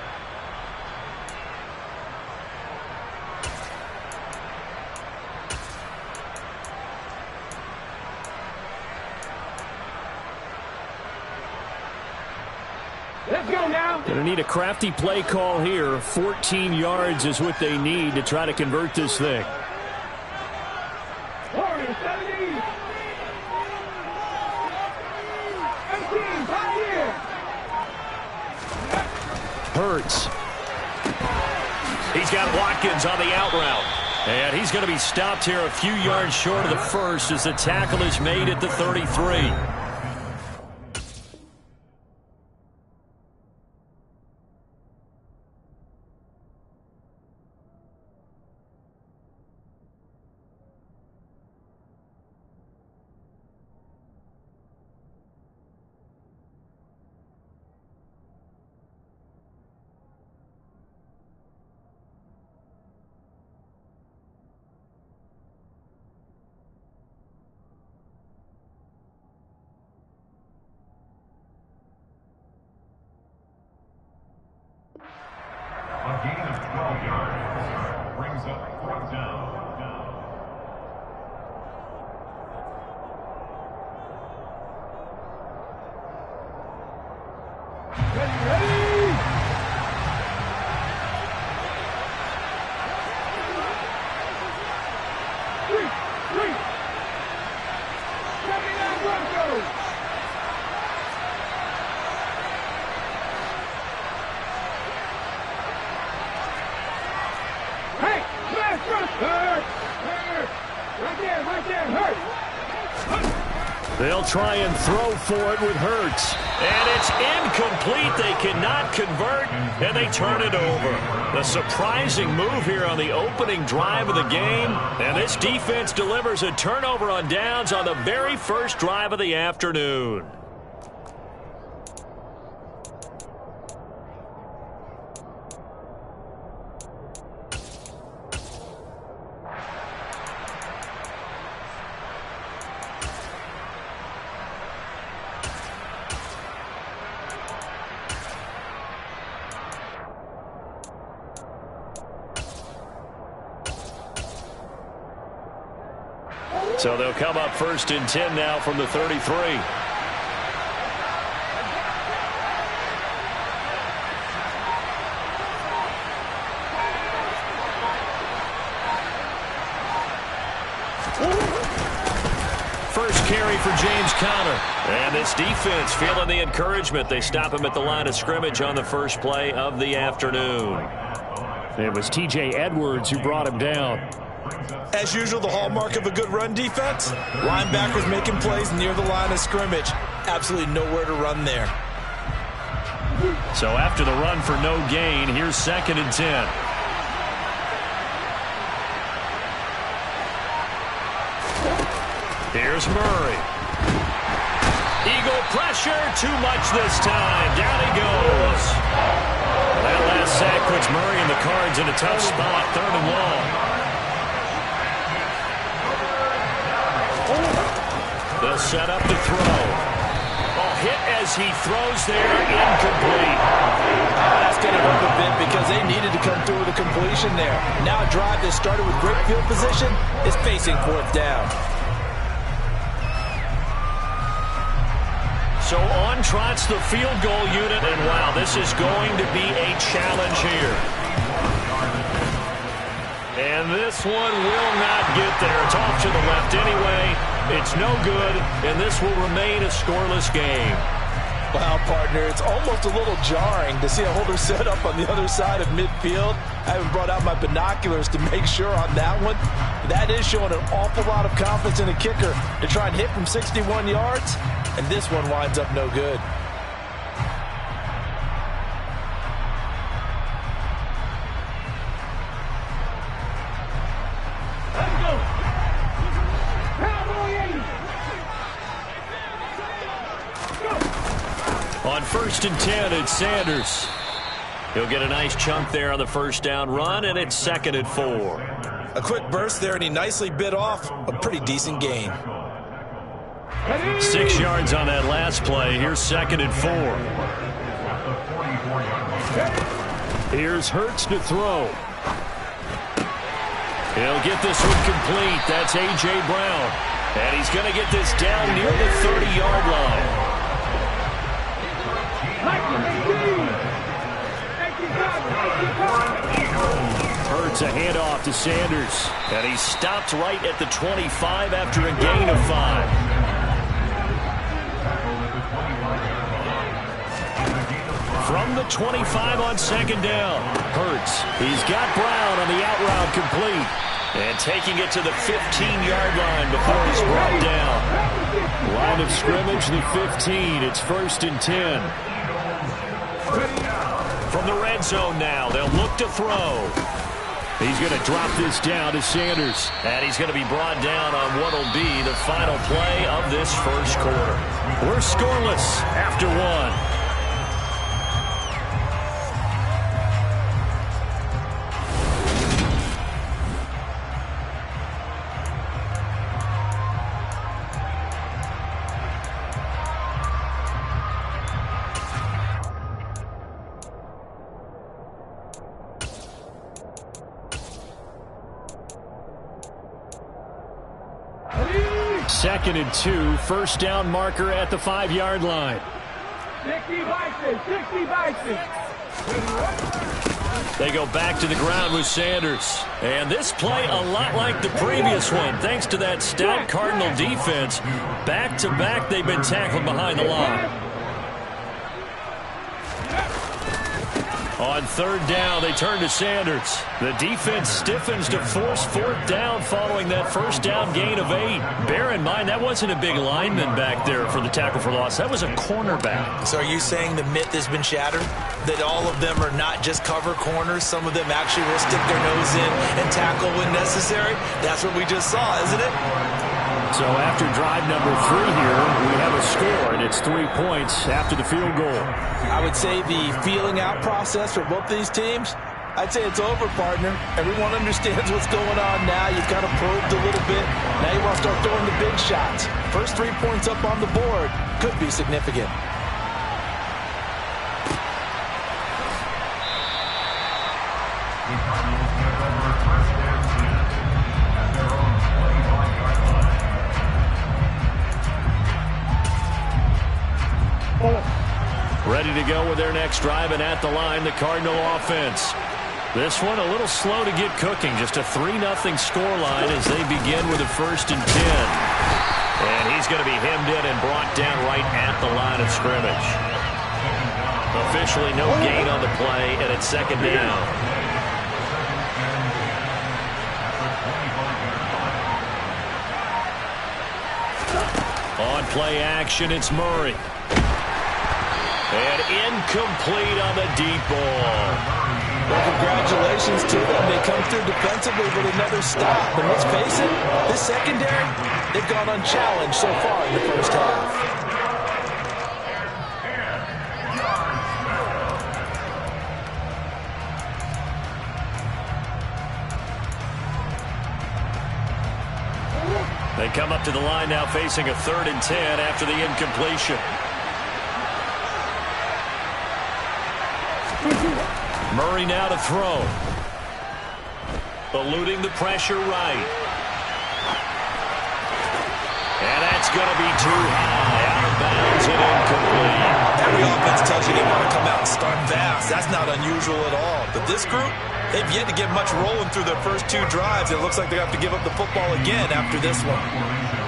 Let's go now.
Going to need a crafty play call here. 14 yards is what they need to try to convert this thing. Hurts. He's got Watkins on the out route. And he's going to be stopped here a few yards short of the first as the tackle is made at the 33.
A gain of 12 yards brings up 4th down.
They'll try and throw for it with Hurts. And it's incomplete. They cannot convert, and they turn it over. A surprising move here on the opening drive of the game. And this defense delivers a turnover on downs on the very first drive of the afternoon. So they'll come up 1st and 10 now from the 33. First carry for James Conner. And this defense feeling the encouragement. They stop him at the line of scrimmage on the first play of the afternoon. It was T.J. Edwards who brought him down.
As usual, the hallmark of a good run defense, linebackers making plays near the line of scrimmage. Absolutely nowhere to run there.
So after the run for no gain, here's 2nd and 10. Here's Murray. Eagle pressure, too much this time. Down he goes. That last sack puts Murray and the Cards in a tough spot, 3rd and long. They'll set up to throw. Hit as he throws there, incomplete.
That's going to hurt a bit because they needed to come through with a completion there. Now a drive that started with great field position is facing 4th down.
So on trots the field goal unit, and wow, this is going to be a challenge here. And this one will not get there. It's off to the left anyway. It's no good, and this will remain a scoreless game.
Wow, partner, it's almost a little jarring to see a holder set up on the other side of midfield. I haven't brought out my binoculars to make sure on that one. That is showing an awful lot of confidence in a kicker to try and hit from 61 yards, and this one winds up no good. On 1st and 10, it's Sanders.
He'll get a nice chunk there on the first down run, and it's 2nd and 4.
A quick burst there, and he nicely bit off a pretty decent gain.
6 yards on that last play. Here's 2nd and 4. Here's Hurts to throw. He'll get this one complete. That's A.J. Brown. And he's going to get this down near the 30-yard line. Hurts a handoff to Sanders. And he stopped right at the 25 after a gain of 5. From the 25 on 2nd down. Hurts. He's got Brown on the out route complete. And taking it to the 15-yard line before he's brought down. Line of scrimmage, the 15. It's 1st and 10. From the red zone now, they'll look to throw. He's going to drop this down to Sanders. And he's going to be brought down on what will be the final play of this first quarter. We're scoreless after 1. Second and 2, first down marker at the 5-yard line.
60 Bison, 60 Bison.
They go back to the ground with Sanders. And this play a lot like the previous one. Thanks to that stout Cardinal defense, back-to-back they've been tackled behind the line. On 3rd down, they turn to Sanders. The defense stiffens to force 4th down following that first down gain of 8. Bear in mind, that wasn't a big lineman back there for the tackle for loss. That was a cornerback.
So are you saying the myth has been shattered? That all of them are not just cover corners? Some of them actually will stick their nose in and tackle when necessary? That's what we just saw, isn't it?
So after drive number 3 here, we have a score, and it's 3 points after the field goal.
I would say the feeling out process for both these teams, I'd say it's over, partner. Everyone understands what's going on now. You've kind of probed a little bit. Now you want to start throwing the big shots. First 3 points up on the board could be significant.
Ready to go with their next drive, and at the line, the Cardinal offense. This one a little slow to get cooking. Just a 3-0 scoreline as they begin with a 1st and 10. And he's going to be hemmed in and brought down right at the line of scrimmage. Officially no gain on the play, and it's 2nd down. On play action, it's Murray. And incomplete on the deep ball.
Well, congratulations to them. They come through defensively with another stop. And let's face it, this secondary, they've gone unchallenged so far in the first half.
They come up to the line now facing a 3rd and 10 after the incompletion. Murray now to throw. Eluding the pressure right. And that's going to be too high. Out of bounds and incomplete.
Every offense tells you they want to come out and start fast. That's not unusual at all. But this group, they've yet to get much rolling through their first 2 drives. It looks like they have to give up the football again after this one.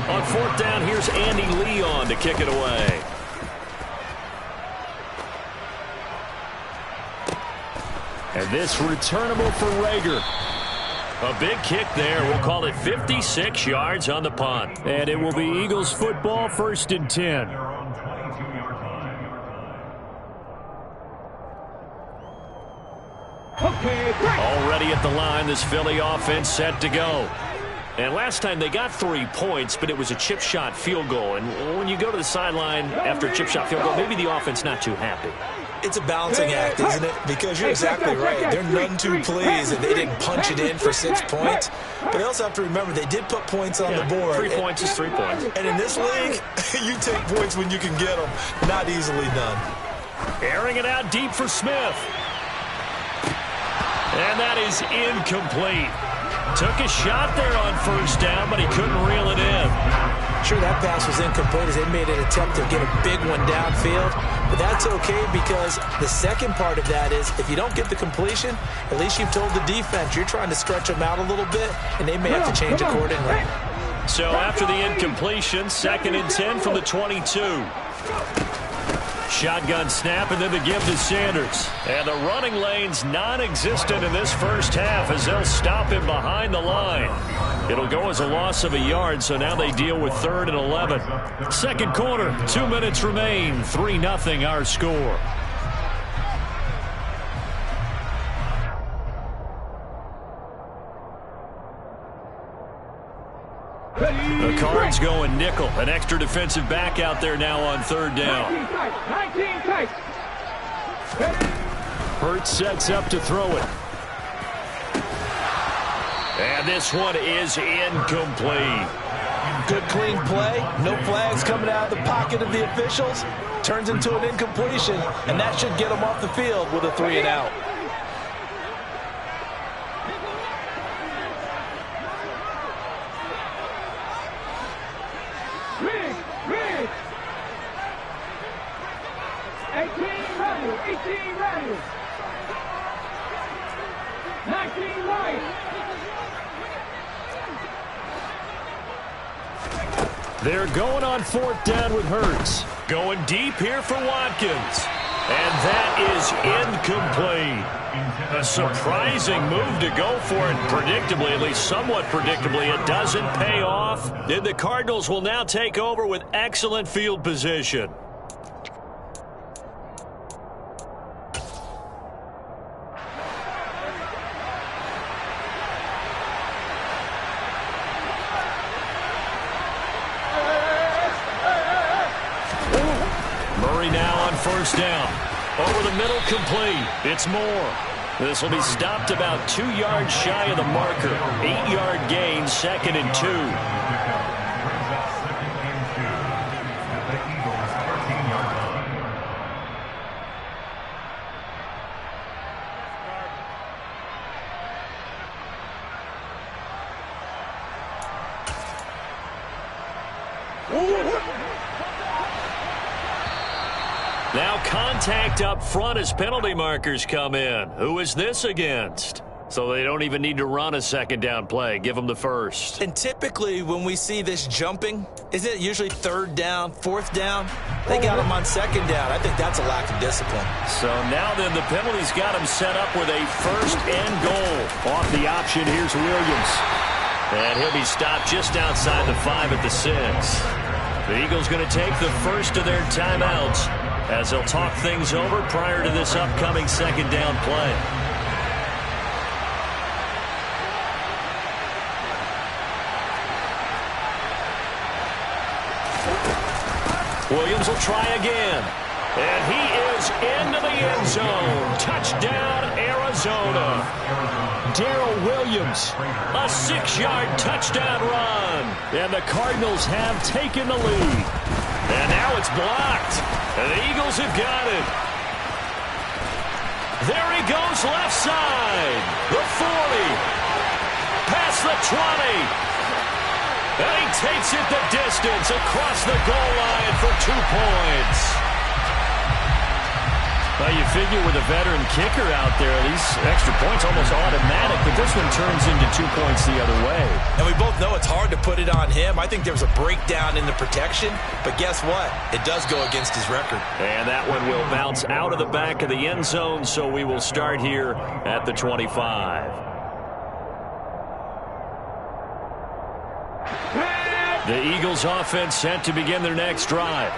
On 4th down, here's Andy Leon to kick it away. And this returnable for Rager. A big kick there. We'll call it 56 yards on the punt. And it will be Eagles football, 1st and 10. Already at the line, this Philly offense set to go. And last time they got 3 points, but it was a chip shot field goal. And when you go to the sideline after a chip shot field goal, maybe the offense not too happy.
It's a balancing act, isn't it? Because you're exactly right. They're none too pleased that they didn't punch it in for 6 points. But they also have to remember they did put points on the board.
3 points is 3 points.
And in this league, you take points when you can get them. Not easily done.
Airing it out deep for Smith. And that is incomplete. Took a shot there on first down, but he couldn't reel it in.
Sure, that pass was incomplete as they made an attempt to get a big one downfield. But that's okay because the second part of that is if you don't get the completion, at least you've told the defense you're trying to stretch them out a little bit, and they may have to change accordingly.
So after the incompletion, 2nd and 10 from the 22. Shotgun snap and then the give to Sanders. And the running lane's non-existent in this first half as they'll stop him behind the line. It'll go as a loss of a yard, so now they deal with 3rd and 11. Second quarter, 2 minutes remain. 3-0 our score. The Cards going nickel. An extra defensive back out there now on 3rd down.
19 tight.
Hurts sets up to throw it. And this one is incomplete.
Good clean play. No flags coming out of the pocket of the officials. Turns into an incompletion, and that should get them off the field with a 3 and out.
They're going on 4th down with Hurts. Going deep here for Watkins. And that is incomplete. A surprising move to go for it. Predictably, at least somewhat predictably, it doesn't pay off. Then the Cardinals will now take over with excellent field position. First down. Over the middle, complete. It's Moore. This will be stopped about 2 yards shy of the marker. 8-yard gain, 2nd and 2. Now contact up front as penalty markers come in. Who is this against? So they don't even need to run a 2nd down play. Give them the first.
And typically when we see this jumping, isn't it usually 3rd down, 4th down? They got them on 2nd down. I think that's a lack of discipline.
So now then the penalty's got him set up with a 1st and goal. Off the option, here's Williams. And he'll be stopped just outside the 5 at the 6. The Eagles going to take the first of their timeouts as they'll talk things over prior to this upcoming 2nd down play. Williams will try again. And he is into the end zone. Touchdown, Arizona. Darrell Williams, a 6-yard touchdown run. And the Cardinals have taken the lead. And now it's blocked. And the Eagles have got it. There he goes left side. The 40. Past the 20. And he takes it the distance across the goal line for 2 points. Well, you figure with a veteran kicker out there, these extra points almost automatic, but this one turns into 2 points the other way.
And we both know it's hard to put it on him. I think there was a breakdown in the protection, but guess what? It does go against his record.
And that one will bounce out of the back of the end zone, so we will start here at the 25. The Eagles offense set to begin their next drive.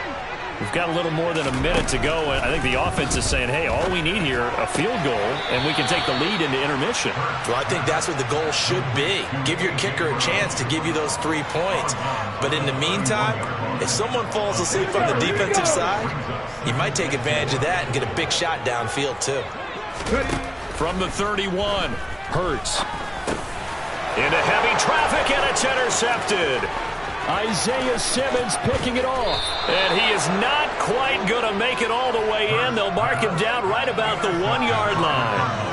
We've got a little more than a minute to go, and I think the offense is saying, hey, all we need here, a field goal, and we can take the lead into intermission.
Well, I think that's what the goal should be. Give your kicker a chance to give you those 3 points. But in the meantime, if someone falls asleep on the defensive side, you might take advantage of that and get a big shot downfield, too.
From the 31, Hurts. Into heavy traffic, and it's intercepted. Isaiah Simmons picking it off. And he is not quite going to make it all the way in. They'll mark him down right about the 1-yard line.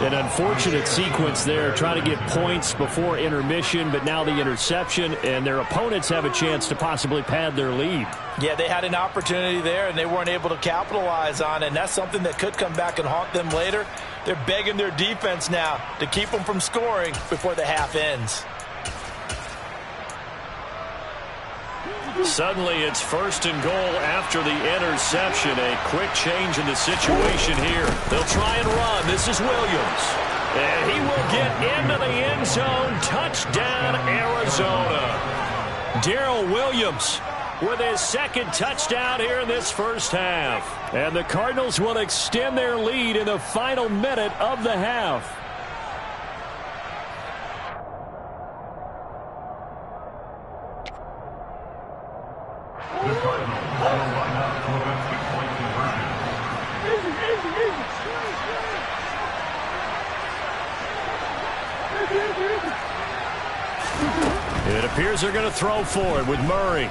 An unfortunate sequence there, trying to get points before intermission, but now the interception, and their opponents have a chance to possibly pad their lead.
Yeah, they had an opportunity there, and they weren't able to capitalize on it, and that's something that could come back and haunt them later. They're begging their defense now to keep them from scoring before the half ends.
Suddenly it's 1st and goal after the interception. A quick change in the situation here. They'll try and run. This is Williams. And he will get into the end zone. Touchdown, Arizona. Darrell Williams with his 2nd touchdown here in this first half. And the Cardinals will extend their lead in the final minute of the half. It appears they're going to throw for it with Murray.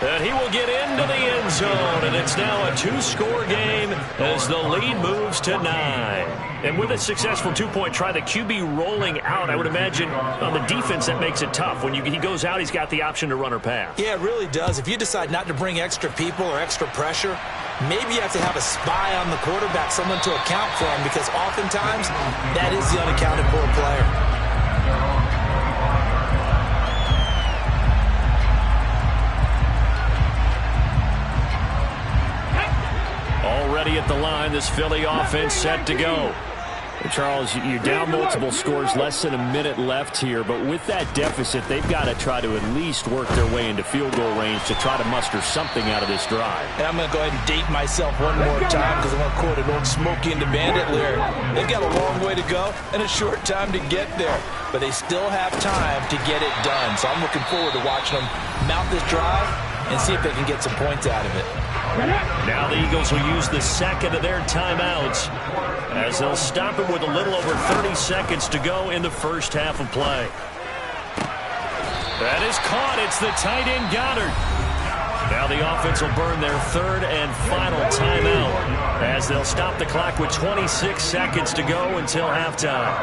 And he will get into the end zone, and it's now a 2-score game as the lead moves to 9. And with a successful 2-point try, the QB rolling out, I would imagine on the defense that makes it tough. When he goes out, he's got the option to run or pass.
Yeah, it really does. If you decide not to bring extra people or extra pressure, maybe you have to have a spy on the quarterback, someone to account for him, because oftentimes that is the unaccounted for player.
Already at the line, this Philly offense set to go. And Charles, you're down multiple scores, less than a minute left here, but with that deficit, they've got to try to at least work their way into field goal range to try to muster something out of this drive.
And I'm going to go ahead and date myself one more time because I'm going to quote an old Smokey and the Bandit lyric. They've got a long way to go and a short time to get there, but they still have time to get it done. So I'm looking forward to watching them mount this drive and see if they can get some points out of it.
Now the Eagles will use the 2nd of their timeouts as they'll stop it with a little over 30 seconds to go in the first half of play. That is caught. It's the tight end Goddard. Now the offense will burn their 3rd and final timeout as they'll stop the clock with 26 seconds to go until halftime.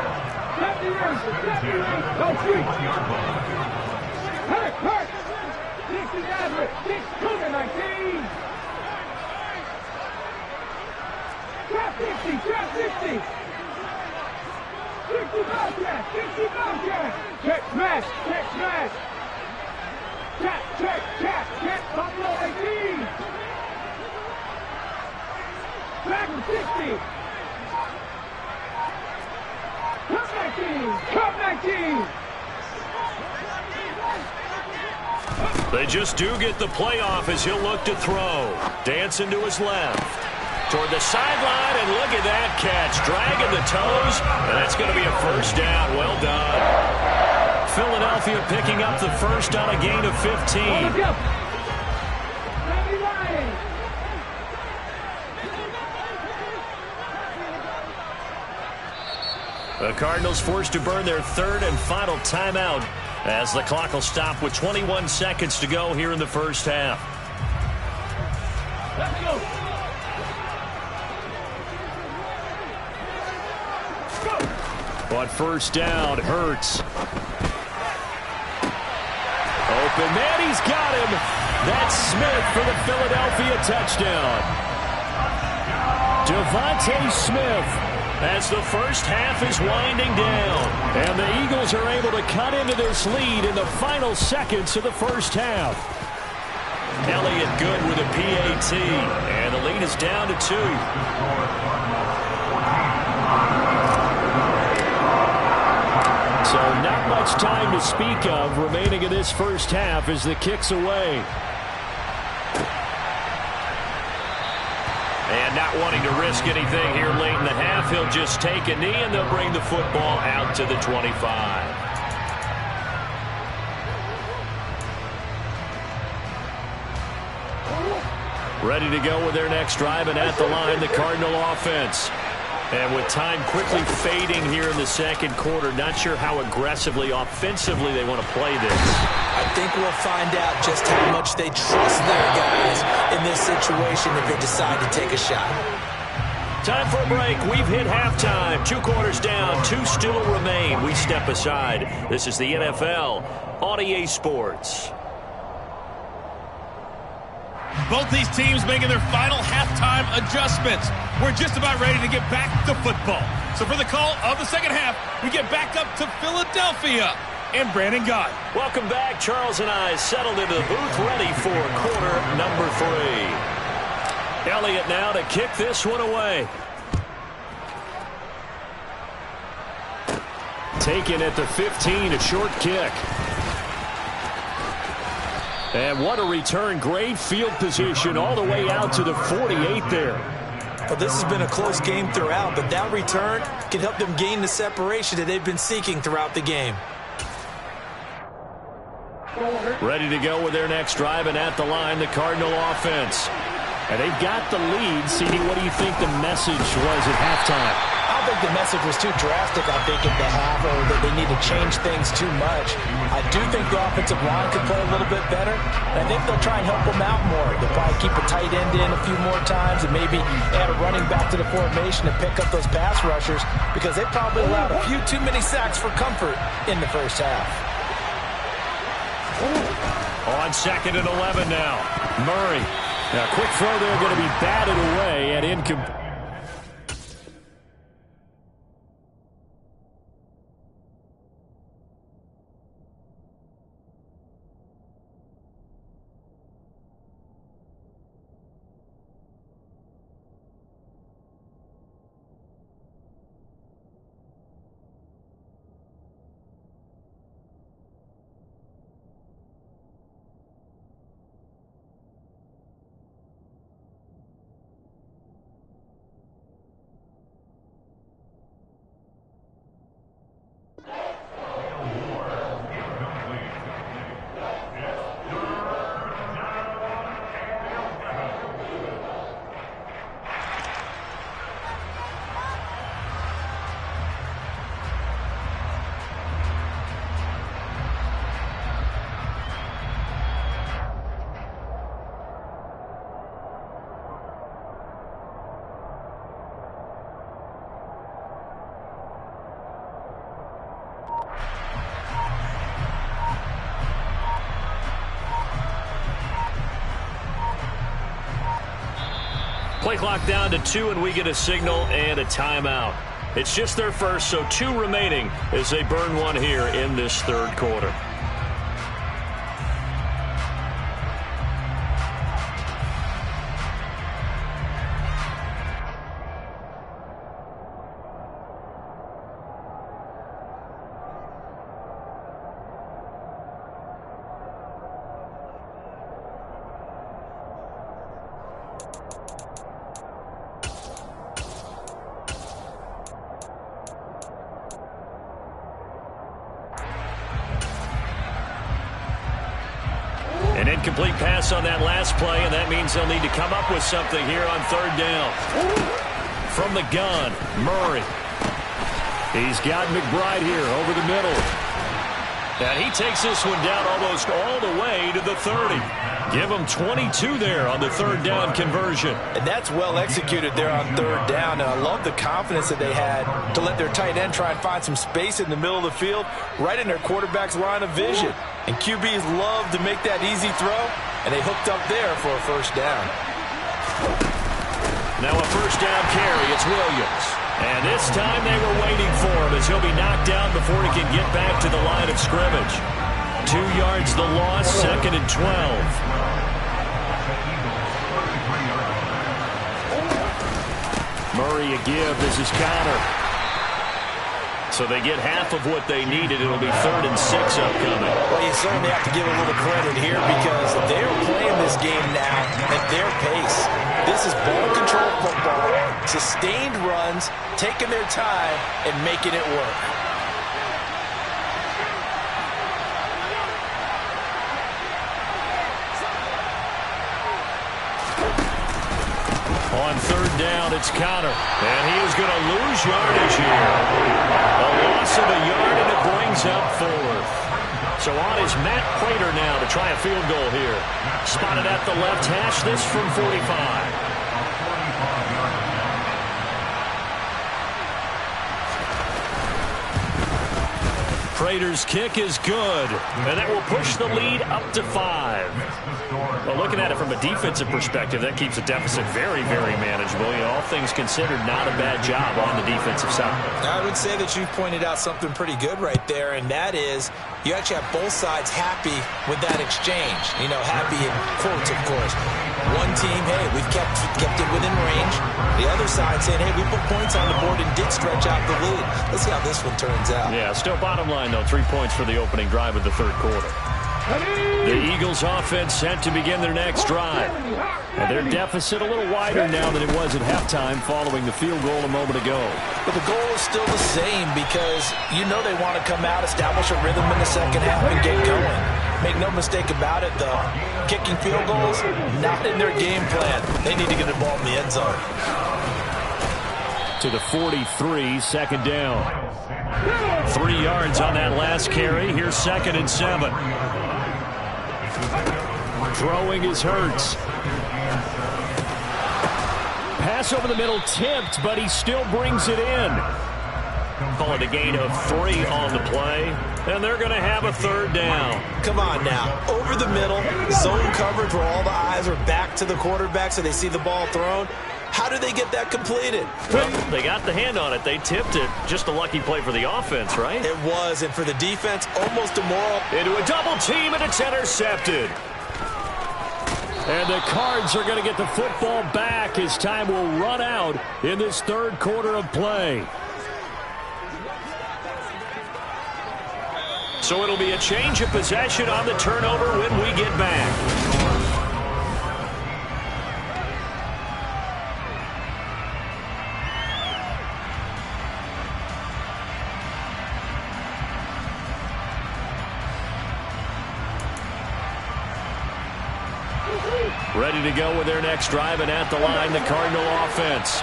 Trap 60, trap 60. 60 Bobcat, 60 Bobcat. Check smash, check smash. Check, Buffalo 18. Back 60. Cup 19.
They just do get the playoff as he'll look to throw. Dancing to his left. Toward the sideline, and look at that catch. Dragging the toes, and that's going to be a first down. Well done. Philadelphia picking up the first on a gain of 15. The Cardinals forced to burn their 3rd and final timeout as the clock will stop with 21 seconds to go here in the first half.
Let's go.
On first down, Hurts. Open man, he's got him. That's Smith for the Philadelphia touchdown. Devontae Smith as the first half is winding down. And the Eagles are able to cut into this lead in the final seconds of the first half. Elliott good with a PAT. And the lead is down to 2. So not much time to speak of remaining in this first half as the kick's away. And not wanting to risk anything here late in the half, he'll just take a knee, and they'll bring the football out to the 25. Ready to go with their next drive, and at the line, the Cardinal offense. And with time quickly fading here in the second quarter, not sure how aggressively, offensively they want to play this.
I think we'll find out just how much they trust their guys in this situation if they decide to take a shot.
Time for a break. We've hit halftime. 2 quarters down, 2 still remain. We step aside. This is the NFL on EA Sports.
Both these teams making their final halftime adjustments. We're just about ready to get back to football. So for the call of the second half, we get back up to Philadelphia and Brandon Gott.
Lawelcome back. Charles and I settled into the booth, ready for quarter number 3. Elliott now to kick this one away. Taken at the 15, a short kick. And what a return. Great field position all the way out to the 48 there.
Well, this has been a close game throughout, but that return can help them gain the separation that they've been seeking throughout the game.
Ready to go with their next drive, and at the line, the Cardinal offense. And they've got the lead. CD, what do you think the message was at halftime?
I don't think the message was too drastic, I think, at the half, or that they need to change things too much. I do think the offensive line could play a little bit better. And I think they'll try and help them out more. They'll probably keep a tight end in a few more times and maybe add a running back to the formation and pick up those pass rushers, because they probably allowed a few too many sacks for comfort in the first half.
On 2nd and 11 now. Murray. Now, quick throw there, going to be batted away and incomplete. Play clock down to 2, and we get a signal and a timeout. It's just their first, so 2 remaining as they burn one here in this third quarter. An incomplete pass on that last play, and that means they'll need to come up with something here on 3rd down. From the gun, Murray. He's got McBride here over the middle. And he takes this one down almost all the way to the 30. Give him 22 there on the 3rd down conversion.
And that's well executed there on 3rd down. And I love the confidence that they had to let their tight end try and find some space in the middle of the field, right in their quarterback's line of vision. And QBs love to make that easy throw, and they hooked up there for a 1st down.
Now a 1st down carry. It's Williams. And this time they were waiting for him as he'll be knocked down before he can get back to the line of scrimmage. 2 yards the loss, 2nd and 12. Murray a give. This is Connor. So they get half of what they needed. It'll be 3rd and 6 upcoming.
Well, you certainly have to give a little credit here because they're playing this game now at their pace. This is ball control football, sustained runs, taking their time, and making it work.
On third down, it's Connor. And he is going to lose yardage here. A loss of a yard, and it brings up fourth. So on is Matt Prater now to try a field goal here. Spotted at the left hash, this from 45. Prater's kick is good, and that will push the lead up to 5. Well, looking at it from a defensive perspective, that keeps the deficit very, very manageable. You know, all things considered, not a bad job on the defensive side.
I would say that you've pointed out something pretty good right there, and that is you actually have both sides happy with that exchange. You know, happy in quotes, of course. One team, hey, we've kept it within range. The other side saying, hey, we put points on the board and did stretch out the lead. Let's see how this one turns out.
Yeah, still bottom line, though, 3 points for the opening drive of the third quarter. The Eagles offense set to begin their next drive. And their deficit a little wider now than it was at halftime following the field goal a moment ago.
But the goal is still the same because you know they want to come out, establish a rhythm in the second half, and get going. Make no mistake about it, though. Kicking field goals, not in their game plan. They need to get the ball in the end zone.
To the 43, second down. 3 yards on that last carry. Here's 2nd and 7. Throwing is Hurts. Pass over the middle tipped, but he still brings it in. Call it a gain of 3 on the play, and they're going to have a third down.
Come on now. Over the middle, zone coverage where all the eyes are back to the quarterback so they see the ball thrown. How did they get that completed?
Well, they got the hand on it. They tipped it. Just a lucky play for the offense, right?
It was, and for the defense, almost immoral.
Into a double team, and it's intercepted. And the Cards are going to get the football back as time will run out in this third quarter of play. So it'll be a change of possession on the turnover when we get back. Ready to go with their next drive, and at the line, the Cardinal offense.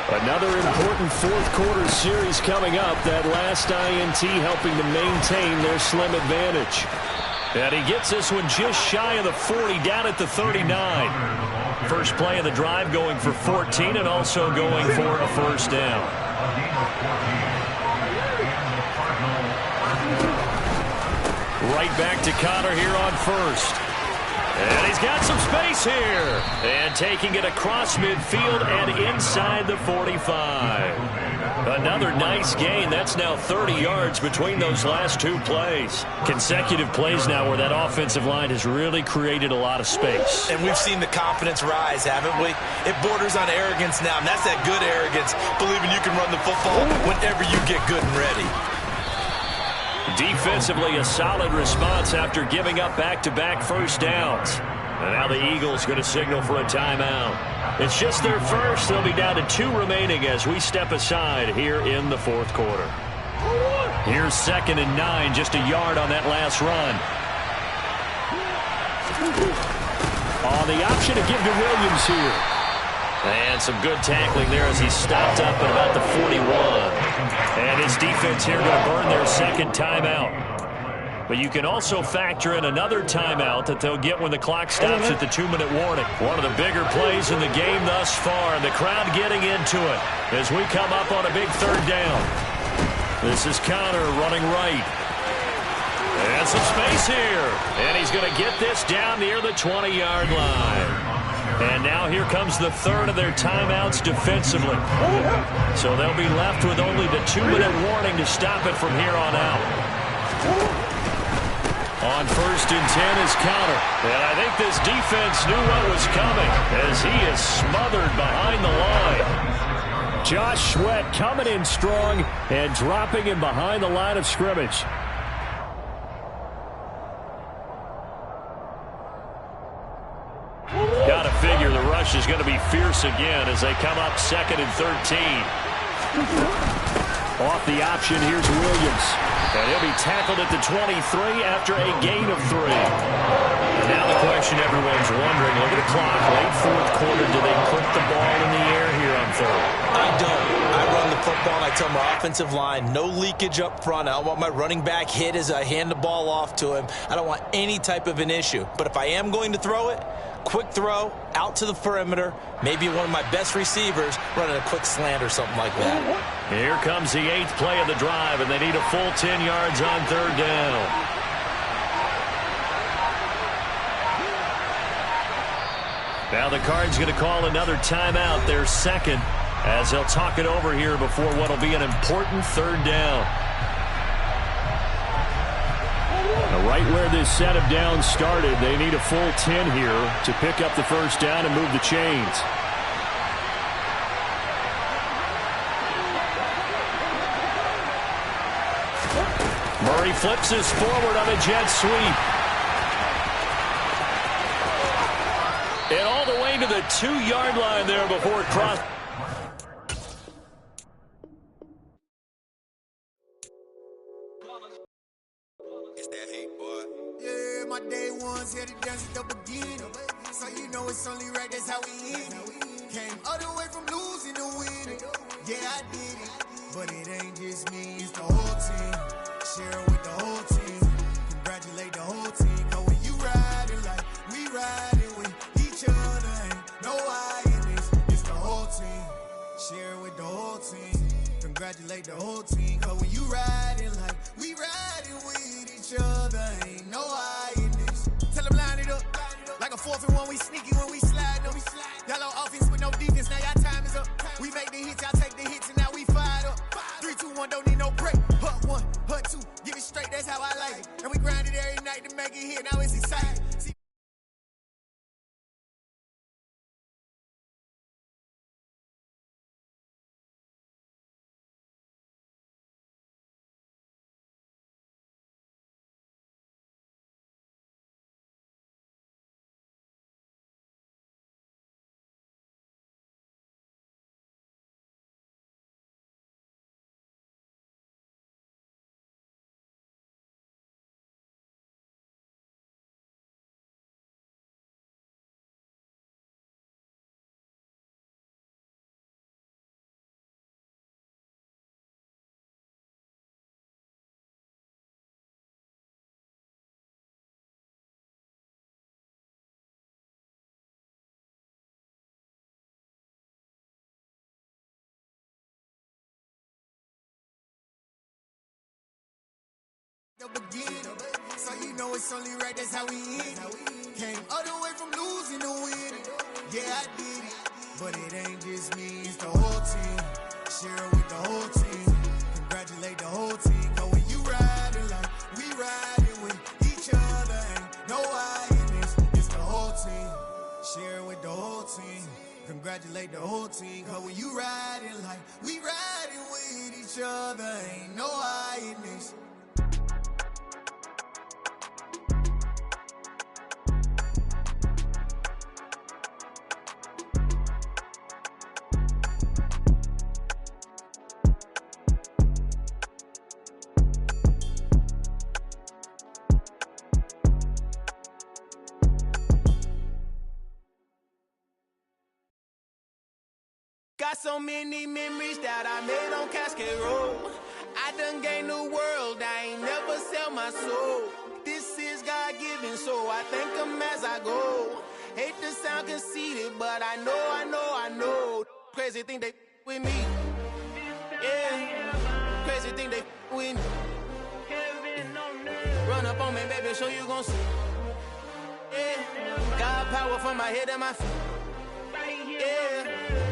Another important fourth quarter series coming up. That last INT helping to maintain their slim advantage. And he gets this one just shy of the 40, down at the 39. First play of the drive going for 14 and also going for a first down. Right back to Connor here on first. And he's got some space here. And taking it across midfield and inside the 45. Another nice gain. That's now 30 yards between those last 2 plays. Consecutive plays now where that offensive line has really created a lot of space.
And we've seen the confidence rise, haven't we? It borders on arrogance now, and that's that good arrogance, believing you can run the football whenever you get good and ready.
Defensively, a solid response after giving up back-to-back first downs. And now the Eagles going to signal for a timeout. It's just their first. They'll be down to 2 remaining as we step aside here in the fourth quarter. Here's 2nd and 9, just a yard on that last run. On the option to give to Williams here. And some good tackling there as he stopped up at about the 41. And his defense here going to burn their second timeout. But you can also factor in another timeout that they'll get when the clock stops at the 2-minute warning. One of the bigger plays in the game thus far. And the crowd getting into it as we come up on a big third down. This is Connor running right. And some space here. And he's going to get this down near the 20-yard line. And now here comes the third of their timeouts defensively. So they'll be left with only the 2-minute warning to stop it from here on out. On 1st and 10 is Connor. And I think this defense knew what was coming as he is smothered behind the line. Josh Sweat coming in strong and dropping him behind the line of scrimmage. rush is going to be fierce again as they come up 2nd and 13. Off the option, here's Williams. And he'll be tackled at the 23 after a gain of 3.
And now the question everyone's wondering, look at the clock, late 4th quarter, do they put the ball in the air here on 3rd?
I don't. I run the football and I tell my offensive line, no leakage up front. I don't want my running back hit as I hand the ball off to him. I don't want any type of an issue. But if I am going to throw it, quick throw, out to the perimeter, maybe one of my best receivers running a quick slant or something like that.
Here comes the 8th play of the drive, and they need a full 10 yards on 3rd down. Now the Cards going to call another timeout, their 2nd, as they'll talk it over here before what will be an important 3rd down. Now right where this set of downs started, they need a full 10 here to pick up the 1st down and move the chains. Murray flips this forward on a jet sweep. And all the way to the 2-yard line there before cross.
It's that hate, boy. Yeah, my day ones here to dance at the beginning. So you know it's only right, that's how we end it. Came all the way from losing to winning. Yeah, I did it. But it ain't just me, it's the whole team. Share with the whole team. Congratulate the whole team. Cause when you riding like we riding with each other, ain't no I in this. It's the whole team. Share with the whole team. Congratulate the whole team. Cause when you riding like we riding with each other, ain't no I in this. Tell them line it up. Like a 4th and 1, we sneaky when we slide them. Y'all on offense with no defense, now y'all time is up. We make the hits, y'all take the hits, and now we fired up. 3, 2, 1, don't need no break. Hut 1, hut 2, give it straight, that's how I like it. And we grind it every night to make it hit, now it's exciting. See, the beginning. So you know it's only right, that's how we end it. Came all the way from losing to winning. Yeah, I did it. But it ain't just me, it's the whole team. Share with the whole team. Congratulate the whole team. Cause when you riding like we riding with each other, ain't no I in this. It's the whole team. Share with the whole team. Congratulate the whole team. Cause when you riding like we riding with each other, ain't no I in this. Got so many memories that I made on Cascade Road. I done gained the world, I ain't never sell my soul. This is God-given, so I thank him as I go. Hate to sound conceited, but I know. Crazy thing they with me. Yeah, crazy thing they with me. Run up on me, baby, show you gon' see. Yeah, got power from my head and my feet. Yeah.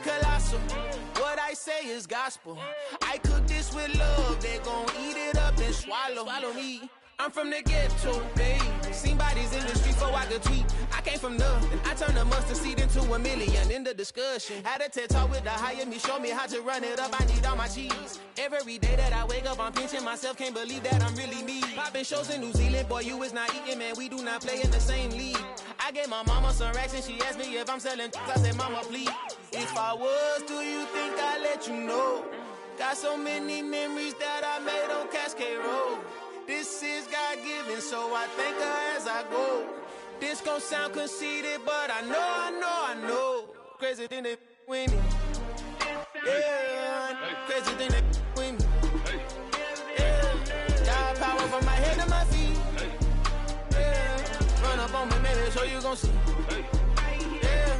Colossal, what I say is gospel. I cook this with love, they gon' eat it up and swallow me. I'm from the ghetto, babe. Seen bodies in the streets before I could tweet. I came from nothing. I turned a mustard seed into a million in the discussion. Had a TED talk with the higher me, show me how to run it up. I need all my cheese. Every day that I wake up, I'm pinching myself. Can't believe that I'm really me. Popping shows in New Zealand, boy, you is not eating, man. We do not play in the same league. I
I gave my mama some racks and she asked me if I'm selling. I said, mama, please. If I was, do you think I'd let you know? Got so many memories that I made on Cascade Road. This is God-given, so I thank her as I go. This gon' sound conceited, but I know. Crazy thing they with me. Yeah, crazy thing they with me. Yeah, got power from my head to my feet. Yeah, run up on me, maybe, so you gon' see. Yeah.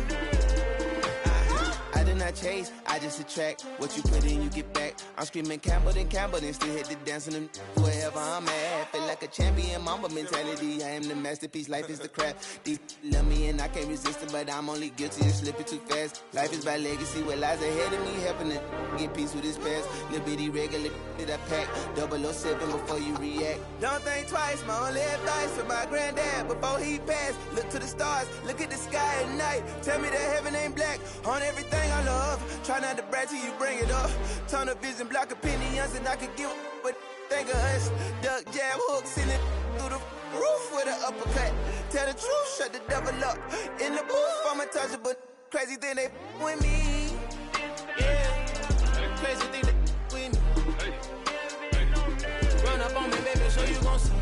I did not chase, I just attract. What you put in, you get back. I'm screaming Campbell, then still hit the dance and them wherever I'm at. Feel like a champion, mamba mentality. I am the masterpiece, life is the crap. These love me and I can't resist it, but I'm only guilty of slipping too fast. Life is by legacy, what lies ahead of me, helping to get peace with his past. Little bitty regular that I pack, 007 before you react. Don't think twice, my only advice for my granddad before he passed. Look to the stars, look at the sky at night. Tell me that heaven ain't black on everything I love. Try not to brag till you bring it up. Tunnel vision, block opinions, and I could give what think of us. Duck, jab, hook, send it through the roof with an uppercut. Tell the truth, shut the devil up. In the booth, I'm untouchable. Crazy thing they with me. Yeah, crazy thing they with me. Run up on me, baby, so you gon' see.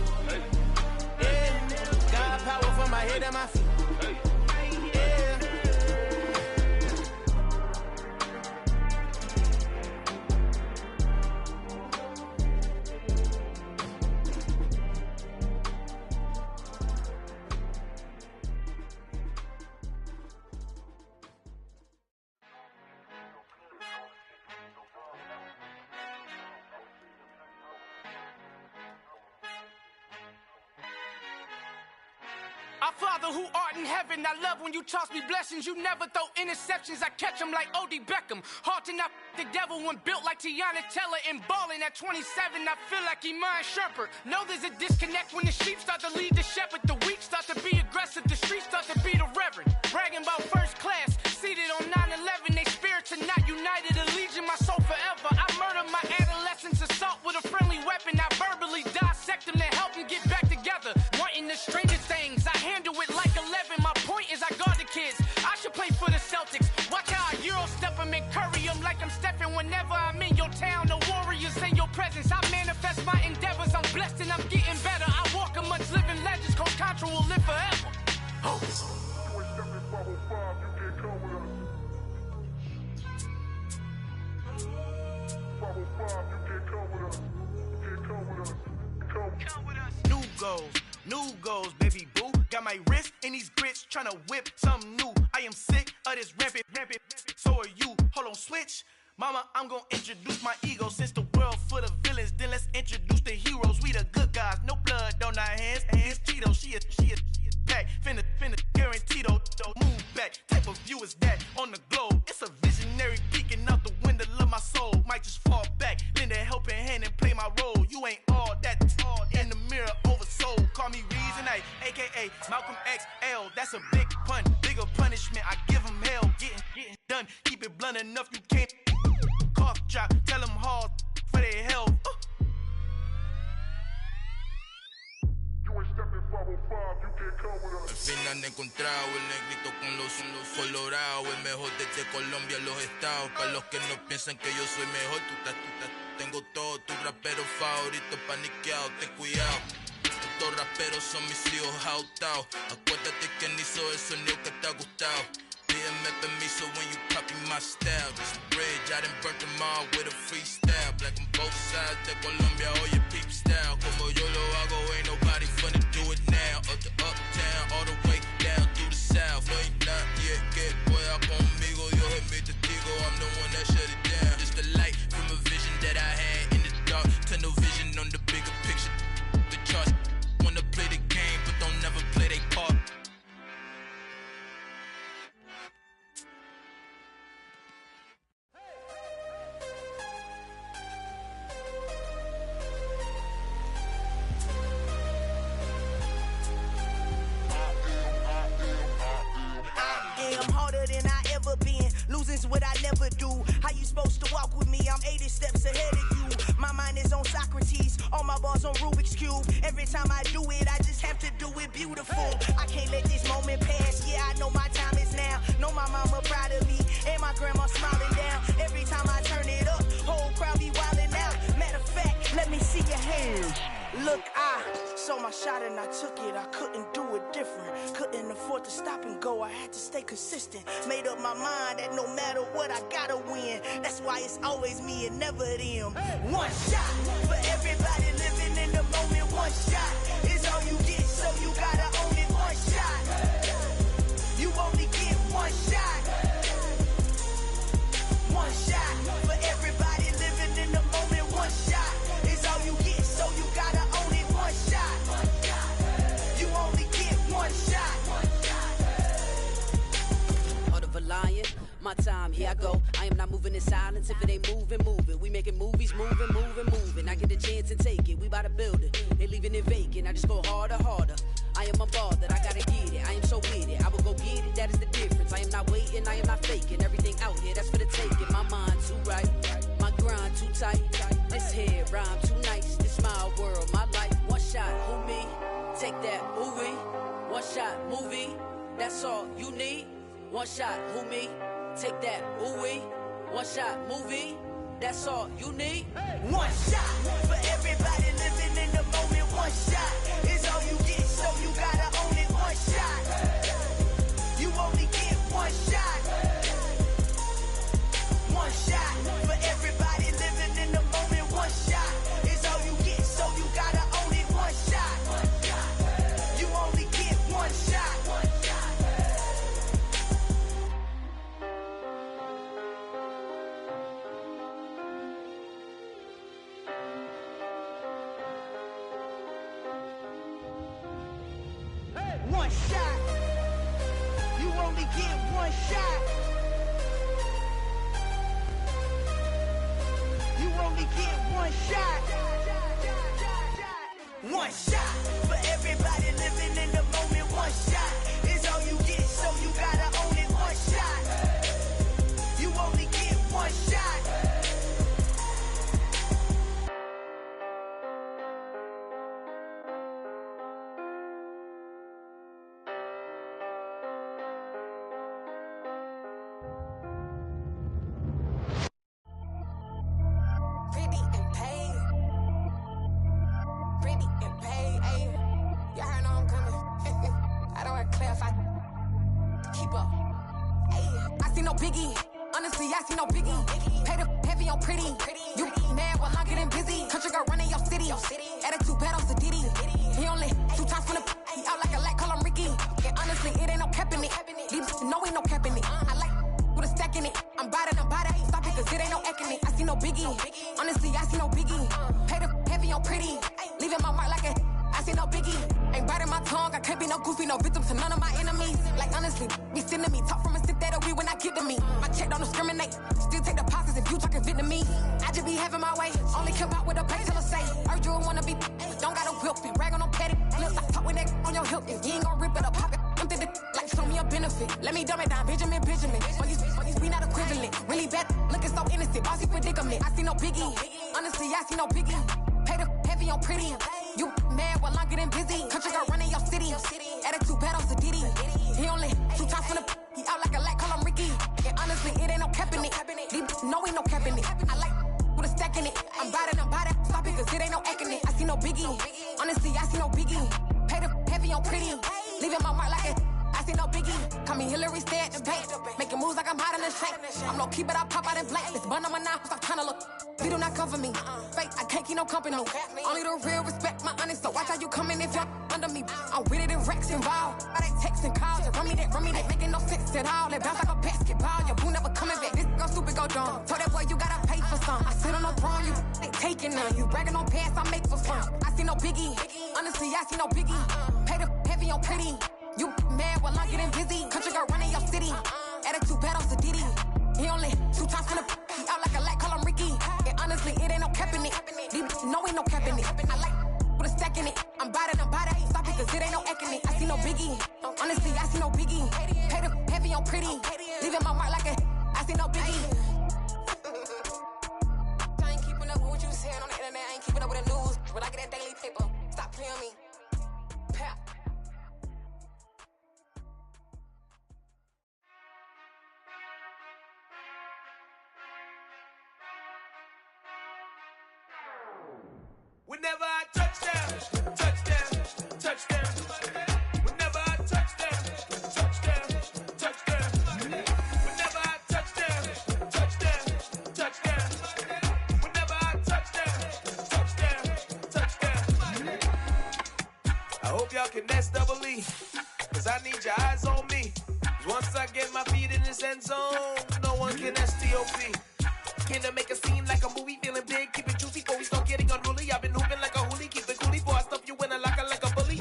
Yeah, got power from my head and my feet.
Our Father who art in heaven, I love when you toss me blessings. You never throw interceptions, I catch them like O.D. Beckham. Hard to knock the devil when built like Tiana Teller. And balling at 27, I feel like Iman Shumpert. Know there's a disconnect when the sheep start to lead the shepherd. The weak start to be aggressive, the streets start to be the reverend. Bragging about first class, seated on 9/11. They spirits are not united, a legion, my soul forever. I murdered my adolescence, assault with a friendly weapon. I verbally dissect them to help them get back together. Wanting the strangest things, I handle it like 11. My point is I guard the kids. I should play for the Celtics. Watch how I Euro step them and curry them like I'm stepping. Whenever I'm in your town, the Warriors in your presence. I manifest my endeavors. I'm blessed and I'm getting better. I walk amongst living legends. Coach Contra will live forever. Oh.
New goals, baby boo. Got my wrist in these grits, tryna whip something new. I am sick of this rampant. So are you. Hold on, switch. Mama, I'm gonna introduce my ego. Since the world full of villains, then let's introduce the heroes. We the good guys, no blood on our hands. Hands Tito, she is back. Finna, guaranteed though. Move back. Type of view is that on the globe? It's a visionary peeking out the window of my soul. Might just fall back, lend a helping hand and play my role. You ain't all that. In the mirror, oversold. Call me Reason A, aka Malcolm XL. That's a big pun, bigger punishment. I give him hell, getting done. Keep it blunt enough, you can't. Cough drop, tell them hard for their health.
Al fin han encontrado el negrito con los colorados, el mejor desde Colombia, los estados. Para los que no piensan que yo soy mejor, tengo todo, tu rapero favorito paniqueado, ten cuidado. Estos raperos son mis hijos jautados. Acuérdate quien hizo el sonido que te ha gustado. Pídeme permiso when you copy my style. This bridge, I done burnt them all with a freestyle. Black on both sides de Colombia, oye peep style. Como yo lo hago, ain't nobody finna do it now. Up to uptown, all the way down through the south. No hay nadie que pueda conmigo, Dios es mi testigo. I'm the one that shut it down. Just the light from a vision that I had in the dark. Tunnel vision on the bigger picture. The charts wanna play the game, but don't never play their part.
I'm harder than I ever been. Losing's what I never do. How you supposed to walk with me? I'm 80 steps ahead of you. My mind is on Socrates. All my bars on Rubik's Cube. Every time I do it, I just have to do it beautiful. I can't let this moment pass. Yeah, I know my time is now. Know my mama proud of me, and my grandma smiling down. Every time I turn it up, whole crowd be wildin' out. Matter of fact, let me see your hands. Look, I saw my shot and I took it. I couldn't do it different. Couldn't afford to stop and go. I had to stay consistent. Made up my mind that no matter what, I gotta win. That's why it's always me and never them. One shot for everybody living in the moment. One shot is all you get, so you gotta own it. One shot. You only get one shot. One shot for everybody living in the moment. One shot is all you get, so you gotta own it. One shot. You only get one shot.
Heart of a lion, my time, here I go. I am not moving in silence. If it ain't moving, move it. We making movies, moving. I get the chance and take it. We bout to build it. They leaving it vacant. I just go harder. I am a ball that I gotta get it. I am so with it. I will go get it. That is the difference. I am not waiting. I am not faking. Everything out here, that's for the taking. My mind too right. My grind too tight. This head rhyme too nice. This my world, my life. One shot, who me? Take that, movie. One shot, movie. That's all you need. One shot, who me? Take that, ooh-wee. One shot, movie. That's all you need.
One shot for everybody living in the moment. One shot is all you get, so you gotta own it. One shot. You only get one shot. One shot for everybody living in the moment. One shot is all you get, so you gotta own it. One shot. You only get one shot. One shot. You only get one shot. You only get one shot. One shot for everybody living in the moment. One shot is all you get, so you gotta own it. One shot. You only get one shot.
Pretty and paid. Pretty and paid, ayy. Y'all heard know I'm coming. I don't want to clarify. Keep up. Ayy. I see no biggie. Honestly, I see no biggie. Pay the heavy on pretty. You mad while I'm getting busy. Country girl running your city. Attitude bad on Diddy. He only 2 times from the he out like a lack, call him Ricky. And honestly, it ain't no cap in it. These know ain't no cap in it. I like with a stack in it. I'm about it. Stop it, cause it ain't no acting it. I see no biggie. Honestly, I see no biggie. Pay the heavy on pretty. Leaving my mark like a I see no biggie. Ain't biting my tongue. I can't be no goofy, no victim to none of my enemies. Like honestly, be sending me talk from a sip that we when I get to me. My check don't discriminate. Still take deposits if you talking Vietnamese. I just be having my way. Only come out with a pay till I say. Urge you wanna be. Don't gotta whip it. Rag on no petty. Lips I talk with that on your hip. If you ain't gon' rip it up, pop it. Empty the like show me a benefit. Let me dumb it down, Benjamin. We not equivalent. Really bad, looking so innocent. Bossy predicament. I see no biggie. Honestly, I see no biggie. Pay the heavy on pretty. You mad while I'm getting busy. Country girl running your city. Attitude bad on Diddy. He only 2 times from the he out like a lack, call him Ricky. And honestly, it ain't no cap in it. These know ain't no cap in it. I like with a stack in it. I'm about it. Stop it, cause it ain't no acting it. I see no biggie. Honestly, I see no biggie. Pay the heavy on pretty. Leaving my mark like a I see no biggie. Call me Hillary, stay at the bank. Making moves like I'm hot in the shank. I'm low key, but I pop out in blank. This bun on my knife, stop trying to look. They do not cover me. Fake, I can't keep no company. Only the real respect my honest. So watch how you coming if you're under me. I'm with it in Rex involved. I they texting calls. Run me that. Making no sense at all. They bounce like a basketball. Your boo never coming back. This go stupid, go dumb. Told that boy you gotta pay for some. I sit on no throne, you ain't taking none. You bragging on pants, I make for fun. I see no biggie. Honestly, I see no biggie. Pay the heavy on pretty. You mad while I'm getting busy. Country girl running your city. Attitude bad on Diddy. He only 2 times from the he out like a lack, call him Ricky. And honestly, it ain't no cap in it. These know ain't no cap in it. I like with a stack in it. I'm about it. Stop it, cause it ain't no acting it. I see no biggie. Honestly, I see no biggie. Pay the heavy on pretty. Leaving my mark like a I see no biggie. I ain't keeping up with what you saying on the internet. I ain't keeping up with the news. But I get that daily paper. Stop playing me. Pap.
Whenever I touchdown, touchdown, touchdown. Whenever I touchdown, touchdown, touchdown. Whenever I touchdown, touchdown, touchdown. Whenever I touchdown, touchdown, touchdown. I hope y'all can S-double-E, cause I need your eyes on me. Once I get my feet in this end zone, no one can S-T-O-P. Can to make a scene like a movie, feeling big, keep it juicy before we start getting unruly. I've been hooping like a hoolie, keep it coolie before I stuff you in a locker like a bully.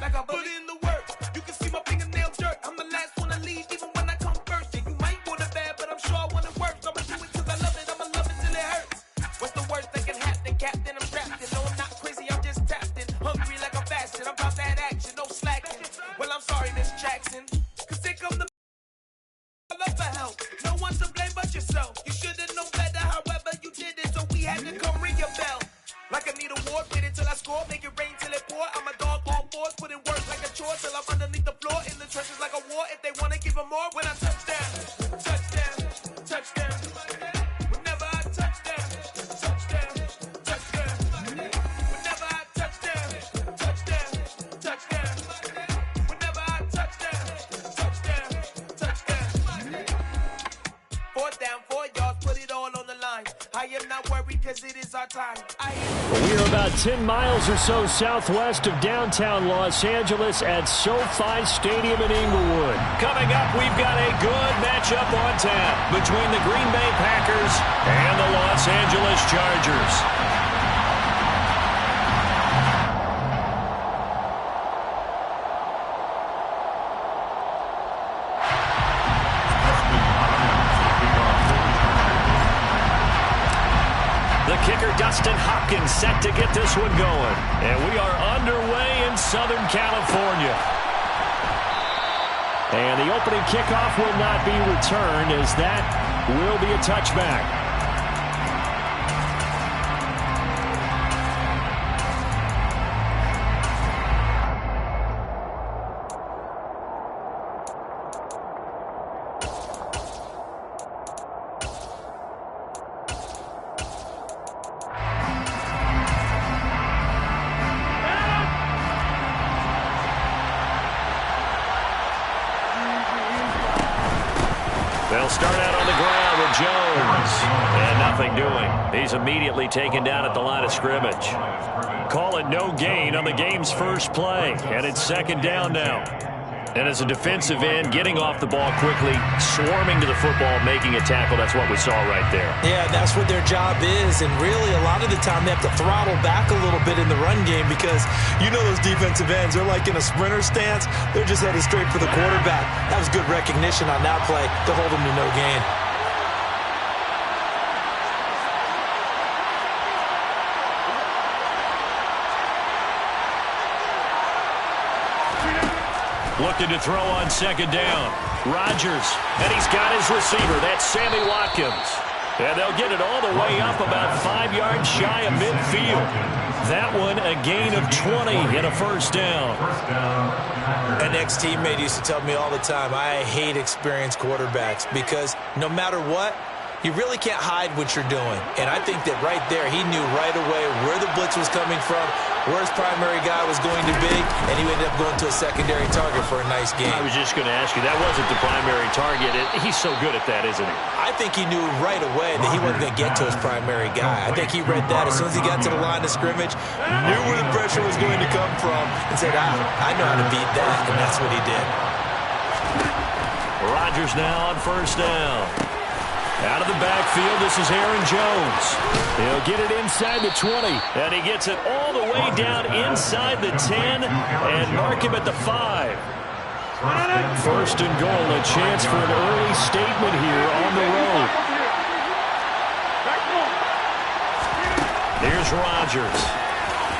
Like a bully. Put in the work, you can see my fingernail dirt. I'm the last one to leave, even when I come first. Yeah, you might want it bad, but I'm sure I want it worse. I'ma do it cause I love it, I'ma love it till it hurts. What's the worst that can happen, Captain? I'm trapped in. No, I'm not crazy, I'm just tapped in. Hungry like a fasting, I'm about that action, no slacking. Well, I'm sorry, Miss Jackson, cause here come the I love for help. No one to blame but yourself. You should've known better, however you did it, so we had to come ring your bell. Like I need a war, wait until I score, make it rain till it pour. I'm a dog, all fours, put in work like a chore till I'm underneath the floor. In the trenches like a war, if they wanna give them more. When I touchdown, touchdown, touchdown. Whenever I touchdown, touchdown, touchdown. Whenever I touchdown, touchdown, touchdown. Whenever I touchdown, touchdown, touchdown. 4th down, 4 yards, put it all on the line. I am not worried because it is our time.
We are about 10 miles or so southwest of downtown Los Angeles at SoFi Stadium in Inglewood.
Coming up, we've got a good matchup on tap between the Green Bay Packers and the Los Angeles Chargers.
Kicker Dustin Hopkins set to get this one going. And we are underway in Southern California. And the opening kickoff will not be returned, as that will be a touchback. They'll start out on the ground with Jones. And nothing doing. He's immediately taken down at the line of scrimmage. Call it no gain on the game's first play. And it's 2nd down now. And as a defensive end, getting off the ball quickly, swarming to the football, making a tackle, that's what we saw right there.
Yeah, that's what their job is. And really, a lot of the time, they have to throttle back a little bit in the run game because you know those defensive ends, they're like in a sprinter stance. They're just headed straight for the quarterback. That was good recognition on that play to hold them to no gain.
Looking to throw on 2nd down. Rodgers, and he's got his receiver. That's Sammy Watkins. And they'll get it all the way up about 5 yards shy of midfield. That one a gain of 20 and a 1st down.
An ex-teammate used to tell me all the time, I hate experienced quarterbacks because no matter what, you really can't hide what you're doing. And I think that right there, he knew right away where the blitz was coming from, where his primary guy was going to be, and he ended up going to a secondary target for a nice game.
I was just going to ask you, that wasn't the primary target. He's so good at that, isn't he?
I think he knew right away that he wasn't going to get to his primary guy. I think he read that as soon as he got to the line of scrimmage, knew where the pressure was going to come from, and said, I know how to beat that, and that's what he did.
Rodgers now on 1st down. Out of the backfield, this is Aaron Jones. He'll get it inside the 20, and he gets it all the way down inside the 10 and mark him at the 5. 1st and goal, a chance for an early statement here on the road. Here's Rodgers.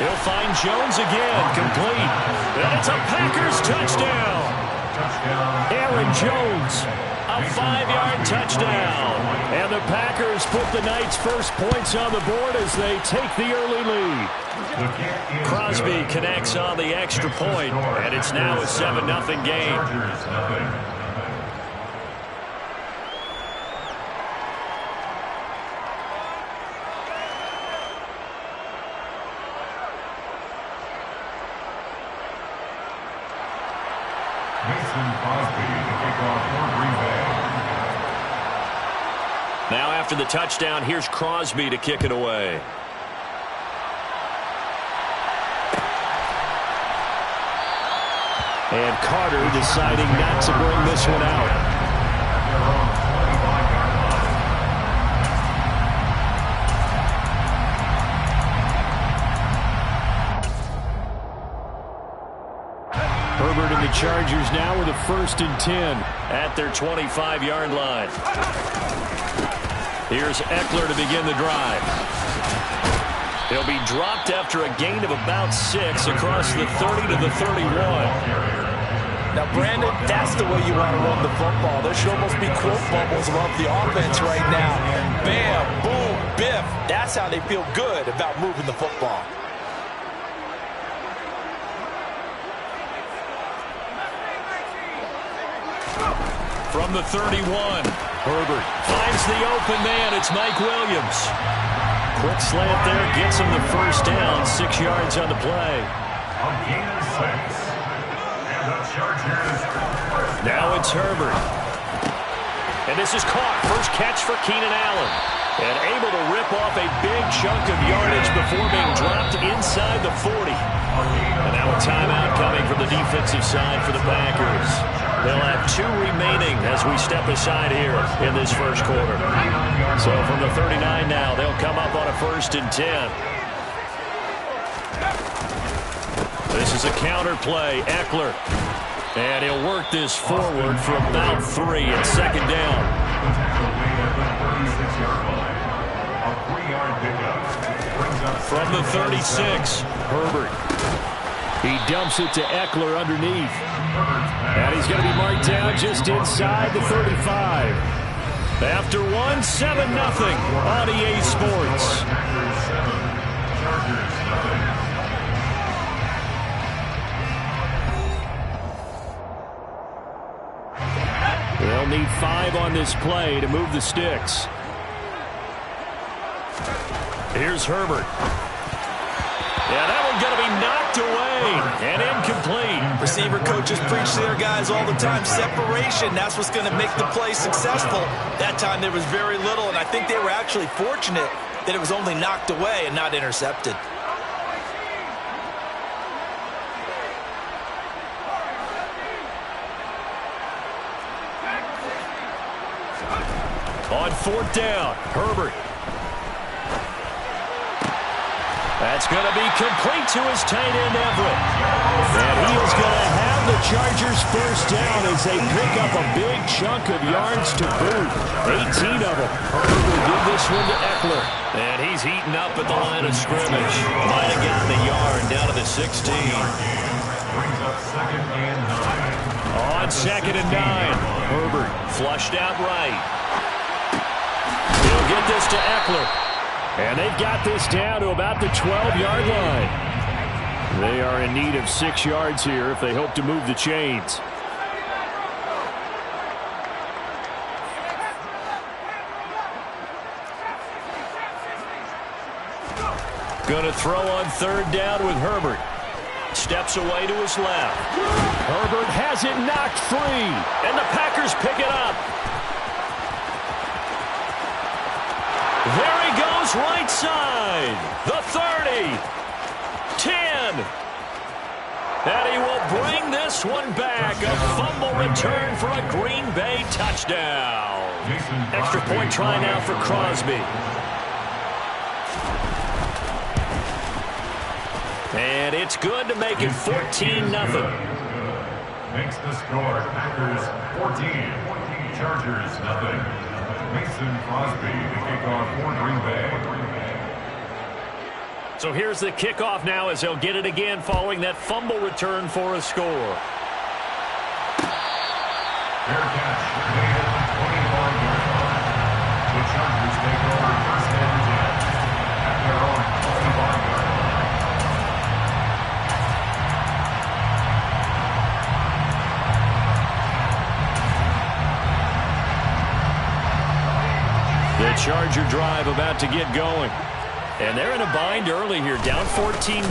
He'll find Jones again, complete. And it's a Packers touchdown. Aaron Jones. A 5-yard touchdown. And the Packers put the Knights' first points on the board as they take the early lead. Crosby connects on the extra point, and it's now a 7-0 game. Now after the touchdown, here's Crosby to kick it away. And Carter deciding not to bring this one out. Herbert and the Chargers now with a 1st and 10 at their 25-yard line. Here's Eckler to begin the drive. He'll be dropped after a gain of about 6 across the 30 to the 31.
Now, Brandon, that's the way you want to run the football. There should almost be quote bubbles above the offense right now. Bam, boom, biff. That's how they feel good about moving the football.
From the 31, Herbert finds the open man. It's Mike Williams. Quick slant there, gets him the 1st down. 6 yards on the play.
A gain of 6. And the Chargers.
Now it's Herbert. And this is caught. First catch for Keenan Allen. And able to rip off a big chunk of yardage before being dropped inside the 40. And now a timeout coming from the defensive side for the Packers. They'll have 2 remaining as we step aside here in this first quarter. So from the 39 now, they'll come up on a 1st and 10. This is a counter play. Eckler. And he'll work this forward for about 3 and 2nd down. From the 36, Herbert. He dumps it to Eckler underneath. And he's going to be marked down just inside the 35. After 1, 7-0 on EA Sports. They'll need 5 on this play to move the sticks. Here's Herbert. Yeah, that one's going to be knocked away and incomplete.
Receiver coaches preach to their guys all the time. Separation, that's what's going to make the play successful. That time there was very little, and I think they were actually fortunate that it was only knocked away and not intercepted.
On 4th down, Herbert. That's going to be complete to his tight end, Everett. And he is going to have the Chargers 1st down as they pick up a big chunk of yards to boot. 18 of them. Herbert will give this one to Eckler. And he's heating up at the line of scrimmage. Might have gotten a yard down to the 16.
Brings up 2nd and 9.
On 2nd and 9, Herbert flushed out right. He'll get this to Eckler. And they've got this down to about the 12-yard line. They are in need of 6 yards here if they hope to move the chains. Going to throw on 3rd down with Herbert. Steps away to his left. Herbert has it knocked free. And the Packers pick it up. There he goes, right side. The 30. 10. And he will bring this one back. A fumble return for a Green Bay touchdown. Extra point try now for Crosby. And it's good to make it 14-0.
Makes the score Packers 14, Chargers 0. Mason Crosby, the kickoff for Green Bay.
So here's the kickoff now as they'll get it again following that fumble return for a score.
Fair catch made at the 25-yard line. The Chargers take over 1st and 10 at their own 25-yard line.
The Charger drive about to get going. And they're in a bind early here, down 14-0.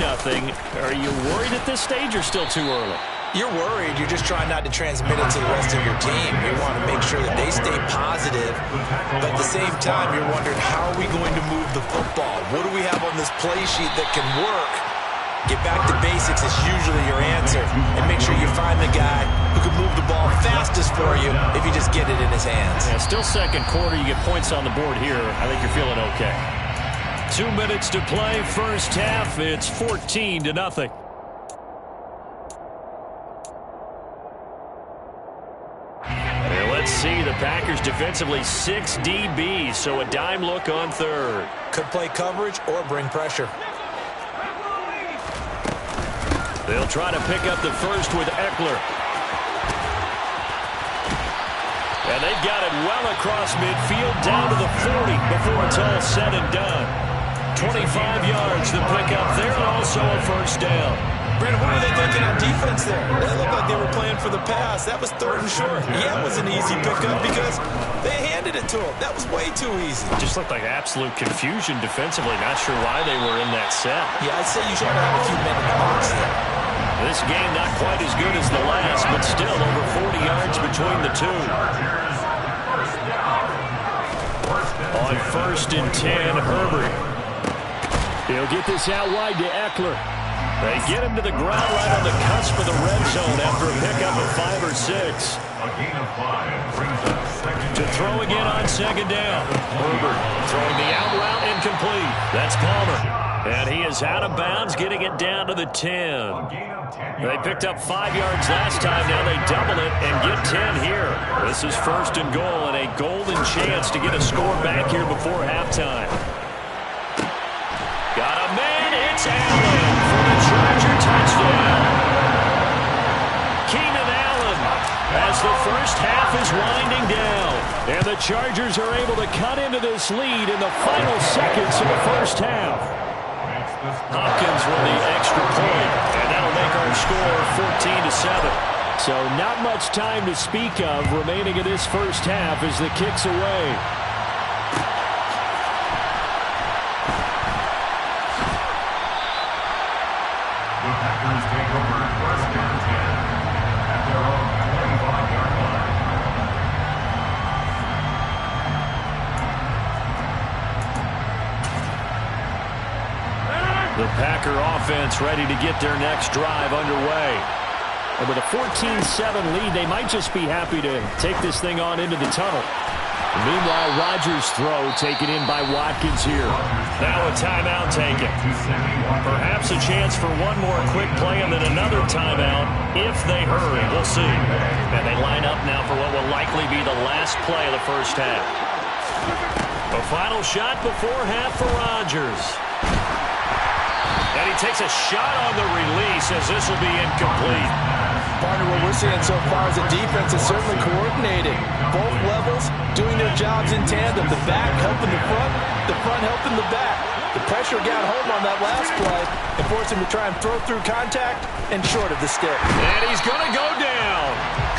Are you worried at this stage or still too early?
You're worried. You're just trying not to transmit it to the rest of your team. You want to make sure that they stay positive. But at the same time, you're wondering, how are we going to move the football? What do we have on this play sheet that can work? Get back to basics is usually your answer. And make sure you find the guy who can move the ball fastest for you if you just get it in his hands.
Yeah, still second quarter. You get points on the board here. I think you're feeling okay. 2 minutes to play, first half. It's 14-0. And let's see, the Packers defensively 6 DBs, so a dime look on third.
Could play coverage or bring pressure.
They'll try to pick up the first with Eckler. And they've got it well across midfield down to the 40 before it's all said and done. 25 yards to pick up there, and also a first down.
Brandon, what were they thinking on defense there? They looked like they were playing for the pass. That was 3rd and short. Yeah, it was an easy pickup because they handed it to him. That was way too easy.
Just looked like absolute confusion defensively. Not sure why they were in that set.
Yeah, I'd say you should have a few men in the box there.
This game not quite as good as the last, but still over 40 yards between the two. On 1st and 10, Herbert. He'll get this out wide to Eckler. They get him to the ground right on the cusp of the red zone after a pickup of 5 or 6.
A gain of 5 brings up second.
To throw again on second down. Herbert throwing the out route incomplete. That's Palmer. And he is out of bounds, getting it down to the 10. They picked up 5 yards last time. Now they double it and get 10 here. This is 1st and goal and a golden chance to get a score back here before halftime. Got a man. It's Allen for the Charger touchdown. Keenan Allen as the first half is winding down. And the Chargers are able to cut into this lead in the final seconds of the first half. Hopkins with the extra point, and that'll make our score 14-7. So not much time to speak of remaining in this first half as the kick's away.
The Packers take over 1st and 10 at their own 25-yard line.
The Packer offense ready to get their next drive underway. And with a 14-7 lead, they might just be happy to take this thing on into the tunnel. And meanwhile, Rodgers' throw taken in by Watkins here. Now a timeout taken. Perhaps a chance for one more quick play and then another timeout if they hurry. We'll see. And they line up now for what will likely be the last play of the first half. A final shot before half for Rodgers. And he takes a shot on the release as this will be incomplete.
Partner, what we're seeing so far is the defense is certainly coordinating. Both levels doing their jobs in tandem. The back helping the front helping the back. The pressure got home on that last play and forced him to try and throw through contact and short of the stick.
And he's going to go down.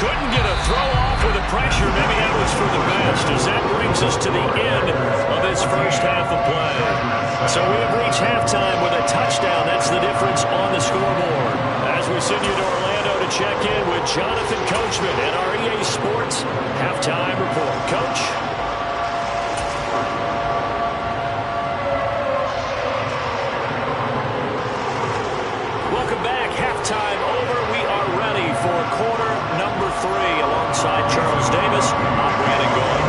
Couldn't get a throw off with the pressure. Maybe that was for the best as that brings us to the end of this first half of play. So we have reached halftime with a touchdown. That's the difference on the scoreboard. As we send you to Orlando to check in with Jonathan Coachman and our EA Sports Halftime Report. Coach? Welcome back. Halftime over. We are ready for quarter number 3 alongside Charles Davis. I'm Brandon Gould.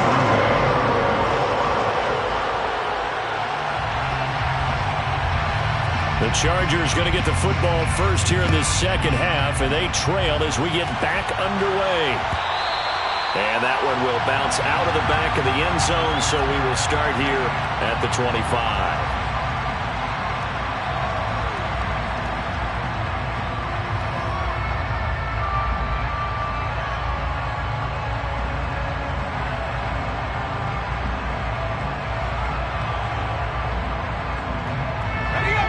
The Chargers going to get the football first here in this second half, and they trail as we get back underway. And that one will bounce out of the back of the end zone, so we will start here at the 25.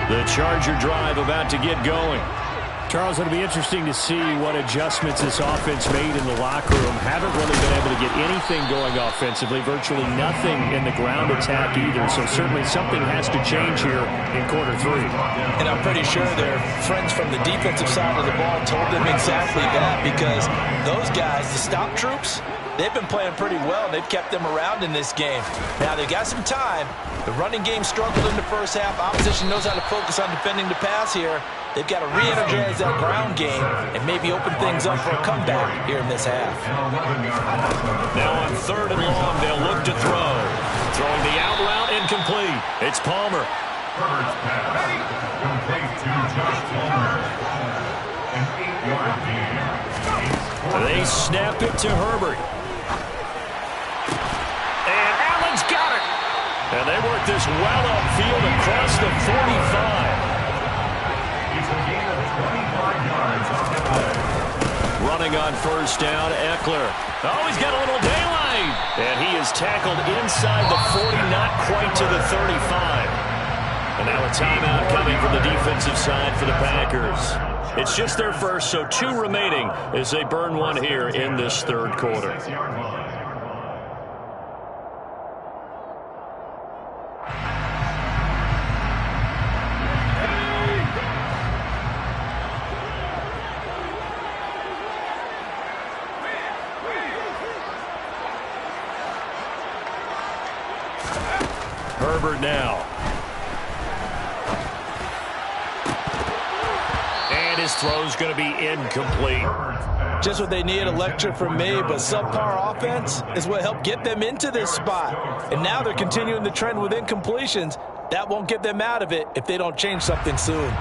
The Charger drive about to get going. Charles, it'll be interesting to see what adjustments this offense made in the locker room. Haven't really been able to get anything going offensively, virtually nothing in the ground attack either. So certainly something has to change here in quarter 3.
And I'm pretty sure their friends from the defensive side of the ball told them exactly that, because those guys, the stop troops, they've been playing pretty well, and they've kept them around in this game. Now, they've got some time. The running game struggled in the first half. Opposition knows how to focus on defending the pass here. They've got to re-energize that ground game and maybe open things up for a comeback here in this half.
Now on 3rd and long, they'll look to throw. Throwing the out route incomplete. It's Palmer.
Herbert's pass complete to Josh Palmer. An 8-yard gain.
They snap it to Herbert. And Allen's got it. And they work this well upfield across the 45.
It's a gain of 25 yards on the play.
Running on 1st down, Eckler. Oh, he's got a little daylight. And he is tackled inside the 40, not quite to the 35. And now a timeout coming from the defensive side for the Packers. It's just their first, so 2 remaining as they burn one here in this 3rd quarter. Herbert now. And his throw's going to be incomplete.
Just what they need, a lecture from me, but subpar offense is what helped get them into this spot. And now they're continuing the trend with incompletions. That won't get them out of it if they don't change something soon.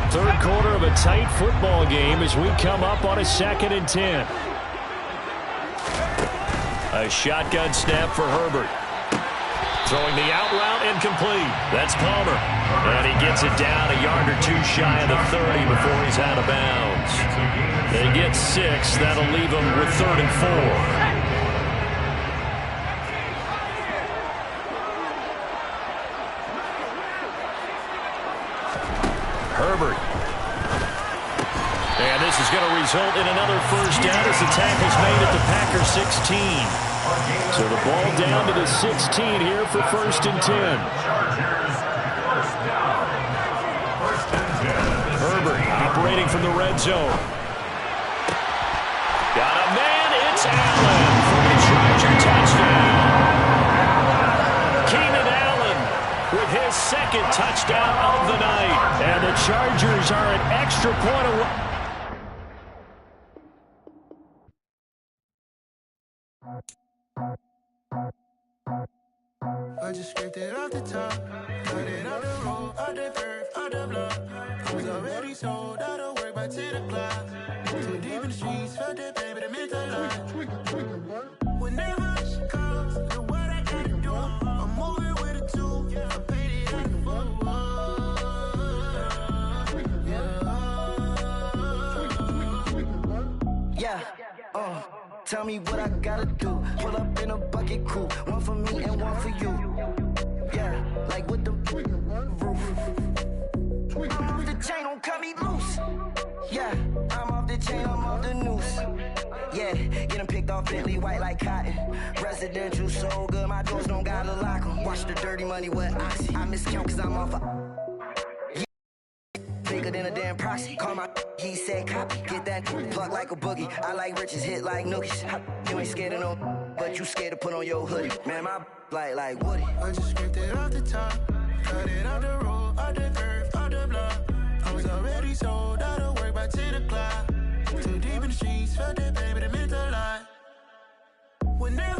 3rd quarter of a tight football game as we come up on a 2nd and 10. A shotgun snap for Herbert. Throwing the out route incomplete. That's Palmer. And he gets it down a yard or 2 shy of the 30 before he's out of bounds. They get 6. That'll leave them with 3rd and 4. Herbert. And this is going to result in another 1st down as the tackle's made at the Packers 16. So the ball down to the 16 here for 1st and 10. Herbert operating from the red zone. Got a man, it's Allen for the Charger touchdown. Keenan Allen with his 2nd touchdown of the night. And the Chargers are an extra point away.
I just scraped it off the top, cut it off the road, off the curve, off the block. I was already sold out of work by 10 o'clock. Too deep in the streets, felt that pain, but it meant a lot. When that rush comes, look what I gotta do. I'm moving with a 2, I paid it out the
tell me what I gotta do. Pull up in a bucket crew, one for me and one for you. Yeah, like with the roof. I'm off the chain, don't cut me loose. Yeah, I'm off the chain, I'm off the noose. Yeah, getting picked off Bentley white like cotton. Residential so good, my doors don't gotta lock 'em. Watch the dirty money with oxy. I miscount cause I'm off bigger than a damn proxy. Call my he said copy. Get that plug like a boogie. I like riches, hit like nookies. You ain't scared of no, but you scared to put on your hoodie. Man, my like Woody.
I just scraped it off the top, cut it off the road, off the curve, off the block. I was already sold out of work by 10 o'clock. Too deep in the streets, felt that pain, but it meant a lot. When they